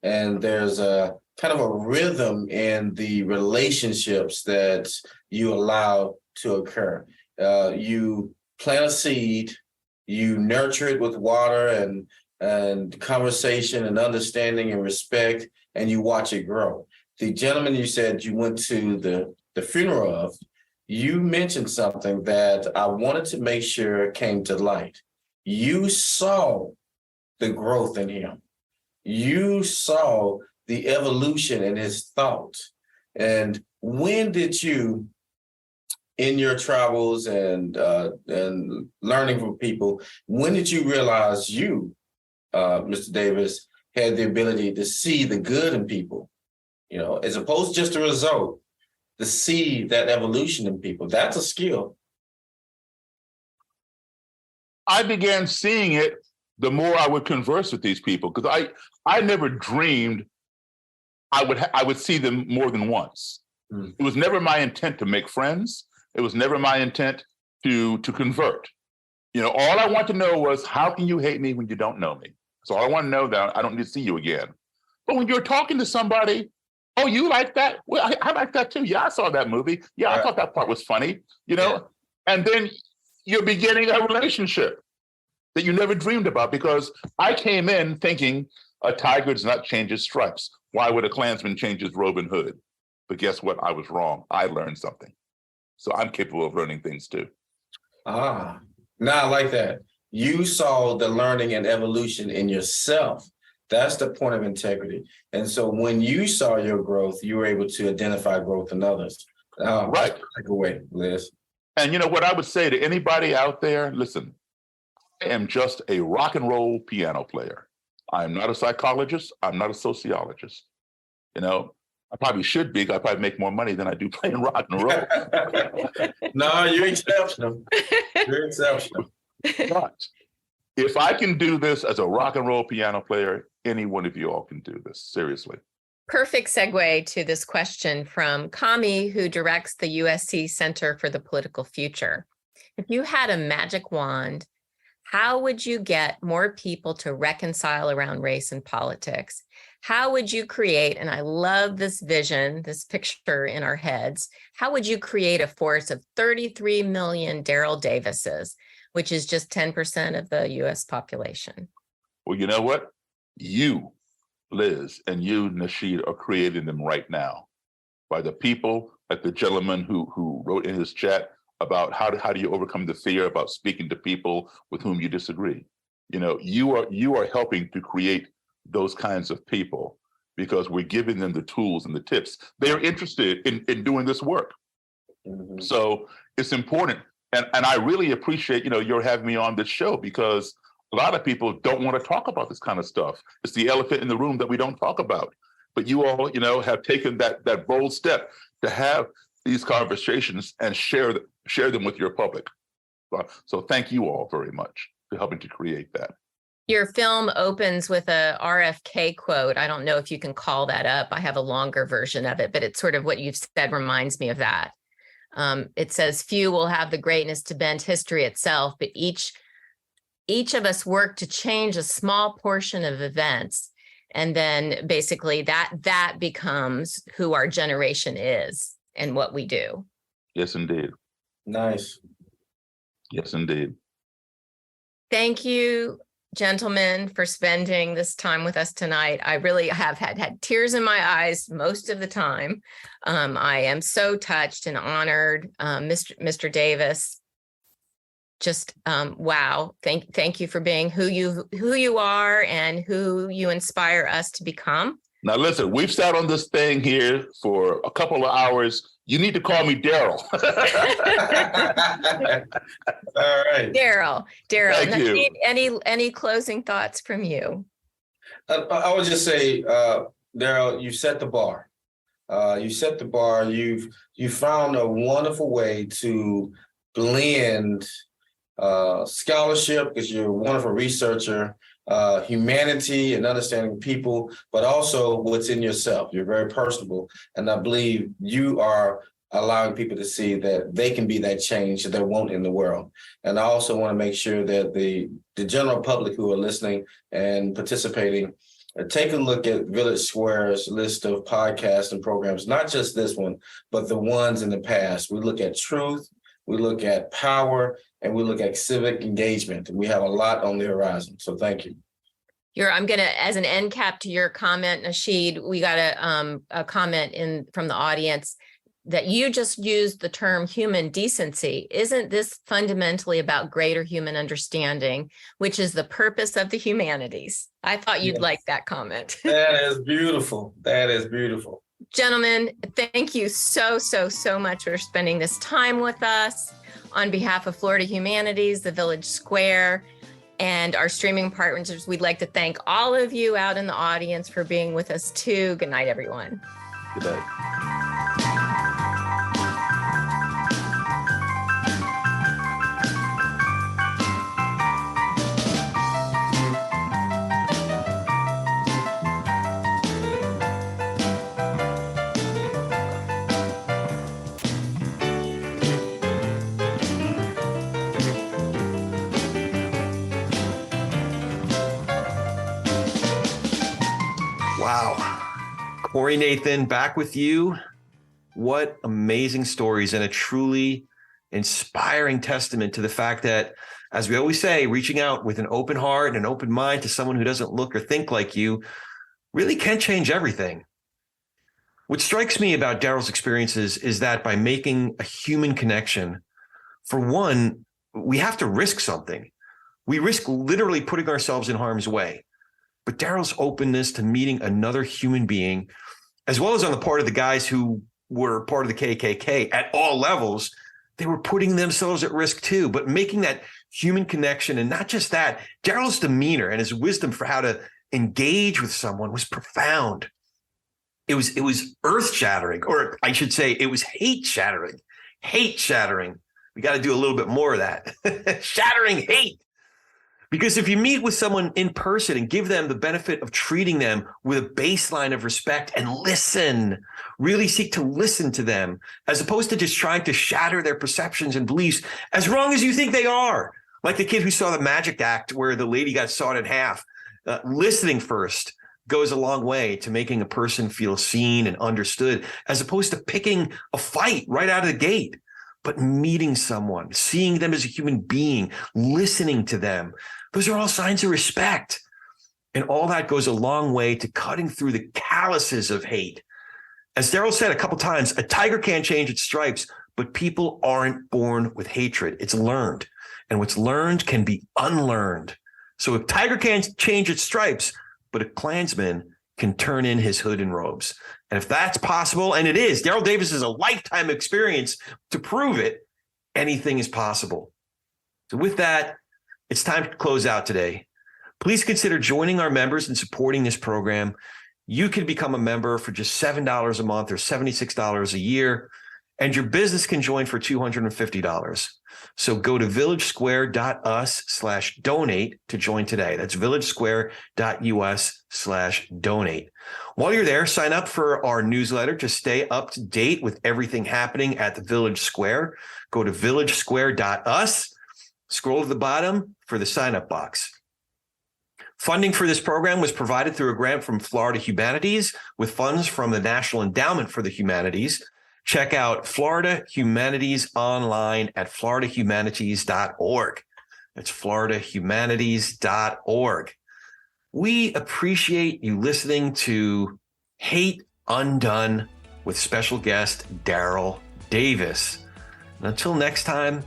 And there's a kind of a rhythm in the relationships that you allow to occur. You plant a seed, you nurture it with water and conversation and understanding and respect, and you watch it grow. The gentleman you said you went to the funeral of, you mentioned something that I wanted to make sure came to light. You saw the growth in him. You saw the evolution in his thought. And when did you, in your travels and learning from people, when did you realize you, Mr. Davis, had the ability to see the good in people, as opposed to just a result, to see that evolution in people? That's a skill. I began seeing it the more I would converse with these people, because I never dreamed I would see them more than once. Mm. It was never my intent to make friends. It was never my intent to convert. All I want to know was, how can you hate me when you don't know me? So I want to know that I don't need to see you again. But when you're talking to somebody, oh, you like that? Well, I like that too. Yeah, I saw that movie. Yeah, I thought that part was funny, Yeah. And then you're beginning a relationship that you never dreamed about, because I came in thinking a tiger does not change his stripes. Why would a Klansman change his robe and hood? But guess what? I was wrong. I learned something. So I'm capable of learning things too. Now I like that. You saw the learning and evolution in yourself. That's the point of integrity. And so when you saw your growth, you were able to identify growth in others. Right. Take away, Liz. And what I would say to anybody out there, listen, I am just a rock and roll piano player. I am not a psychologist. I'm not a sociologist. I probably should be. I probably make more money than I do playing rock and roll. No, you're exceptional. You're exceptional. But if I can do this as a rock and roll piano player, any one of you all can do this, seriously. Perfect segue to this question from Kami, who directs the USC Center for the Political Future. If you had a magic wand, how would you get more people to reconcile around race and politics? How would you create, and I love this vision, this picture in our heads, how would you create a force of 33 million Daryl Davises, which is just 10% of the US population? Well, you know what? You, Liz, and you, Nasheed, are creating them right now by the people, like the gentleman who wrote in his chat about how do you overcome the fear about speaking to people with whom you disagree. You are helping to create those kinds of people, because we're giving them the tools and the tips. They're interested in doing this work. Mm-hmm. So it's important. And I really appreciate, you're having me on this show, because a lot of people don't want to talk about this kind of stuff. It's the elephant in the room that we don't talk about. But you all, have taken that bold step to have these conversations and share them with your public. So thank you all very much for helping to create that. Your film opens with a RFK quote. I don't know if you can call that up. I have a longer version of it, but it's sort of what you've said reminds me of that. It says, few will have the greatness to bend history itself, but each of us work to change a small portion of events. And then basically that becomes who our generation is and what we do. Yes, indeed. Nice. Yes, indeed. Thank you, gentlemen, for spending this time with us tonight. I really have had tears in my eyes most of the time. I am so touched and honored. Mr. Davis, just wow. Thank you for being who you are and who you inspire us to become. Now listen, we've sat on this thing here for a couple of hours. You need to call me Daryl. All right. Daryl. Thank you. Any closing thoughts from you? I would just say, Daryl, you set the bar. You set the bar. You found a wonderful way to blend scholarship, because you're a wonderful researcher, humanity and understanding people, but also what's in yourself. You're very personable. And I believe you are allowing people to see that they can be that change that they want in the world. And I also want to make sure that the general public who are listening and participating, take a look at Village Square's list of podcasts and programs, not just this one, but the ones in the past. We look at truth, we look at power, and we look at civic engagement. And we have a lot on the horizon. So thank you. I'm going to, as an end cap to your comment, Nasheed, we got a comment from the audience that you just used the term human decency. Isn't this fundamentally about greater human understanding, which is the purpose of the humanities? I thought you'd like that comment. That is beautiful. That is beautiful. Gentlemen, thank you so much for spending this time with us. On behalf of Florida Humanities, the Village Square, and our streaming partners, we'd like to thank all of you out in the audience for being with us too. Good night, everyone. Good night. Wow. Corey Nathan, back with you. What amazing stories, and a truly inspiring testament to the fact that, as we always say, reaching out with an open heart and an open mind to someone who doesn't look or think like you really can change everything. What strikes me about Daryl's experiences is that by making a human connection, for one, we have to risk something. We risk literally putting ourselves in harm's way. But Daryl's openness to meeting another human being, as well as on the part of the guys who were part of the KKK at all levels, they were putting themselves at risk too, but making that human connection. And not just that, Daryl's demeanor and his wisdom for how to engage with someone was profound. It was earth-shattering, or I should say it was hate-shattering. Hate-shattering. We got to do a little bit more of that. Shattering hate. Because if you meet with someone in person and give them the benefit of treating them with a baseline of respect and listen, really seek to listen to them, as opposed to just trying to shatter their perceptions and beliefs as wrong as you think they are. Like the kid who saw the magic act where the lady got sawed in half. Listening first goes a long way to making a person feel seen and understood, as opposed to picking a fight right out of the gate. But meeting someone, seeing them as a human being, listening to them, those are all signs of respect. And all that goes a long way to cutting through the calluses of hate. As Daryl said a couple times, a tiger can't change its stripes, but people aren't born with hatred. It's learned. And what's learned can be unlearned. So a tiger can't change its stripes, but a Klansman can turn in his hood and robes. And if that's possible, and it is, Daryl Davis is a lifetime experience to prove it, anything is possible. So with that, it's time to close out today. Please consider joining our members and supporting this program. You can become a member for just $7 a month or $76 a year, and your business can join for $250. So go to villagesquare.us/donate to join today. That's villagesquare.us/donate. While you're there, sign up for our newsletter to stay up to date with everything happening at the Village Square. Go to villagesquare.us, scroll to the bottom for the sign-up box. Funding for this program was provided through a grant from Florida Humanities with funds from the National Endowment for the Humanities. Check out Florida Humanities online at floridahumanities.org. That's floridahumanities.org. We appreciate you listening to Hate Undone with special guest Daryl Davis. And until next time,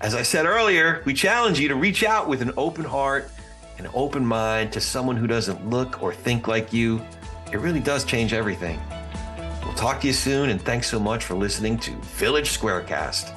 as I said earlier, we challenge you to reach out with an open heart and open mind to someone who doesn't look or think like you. It really does change everything. We'll talk to you soon, and thanks so much for listening to Village SquareCast.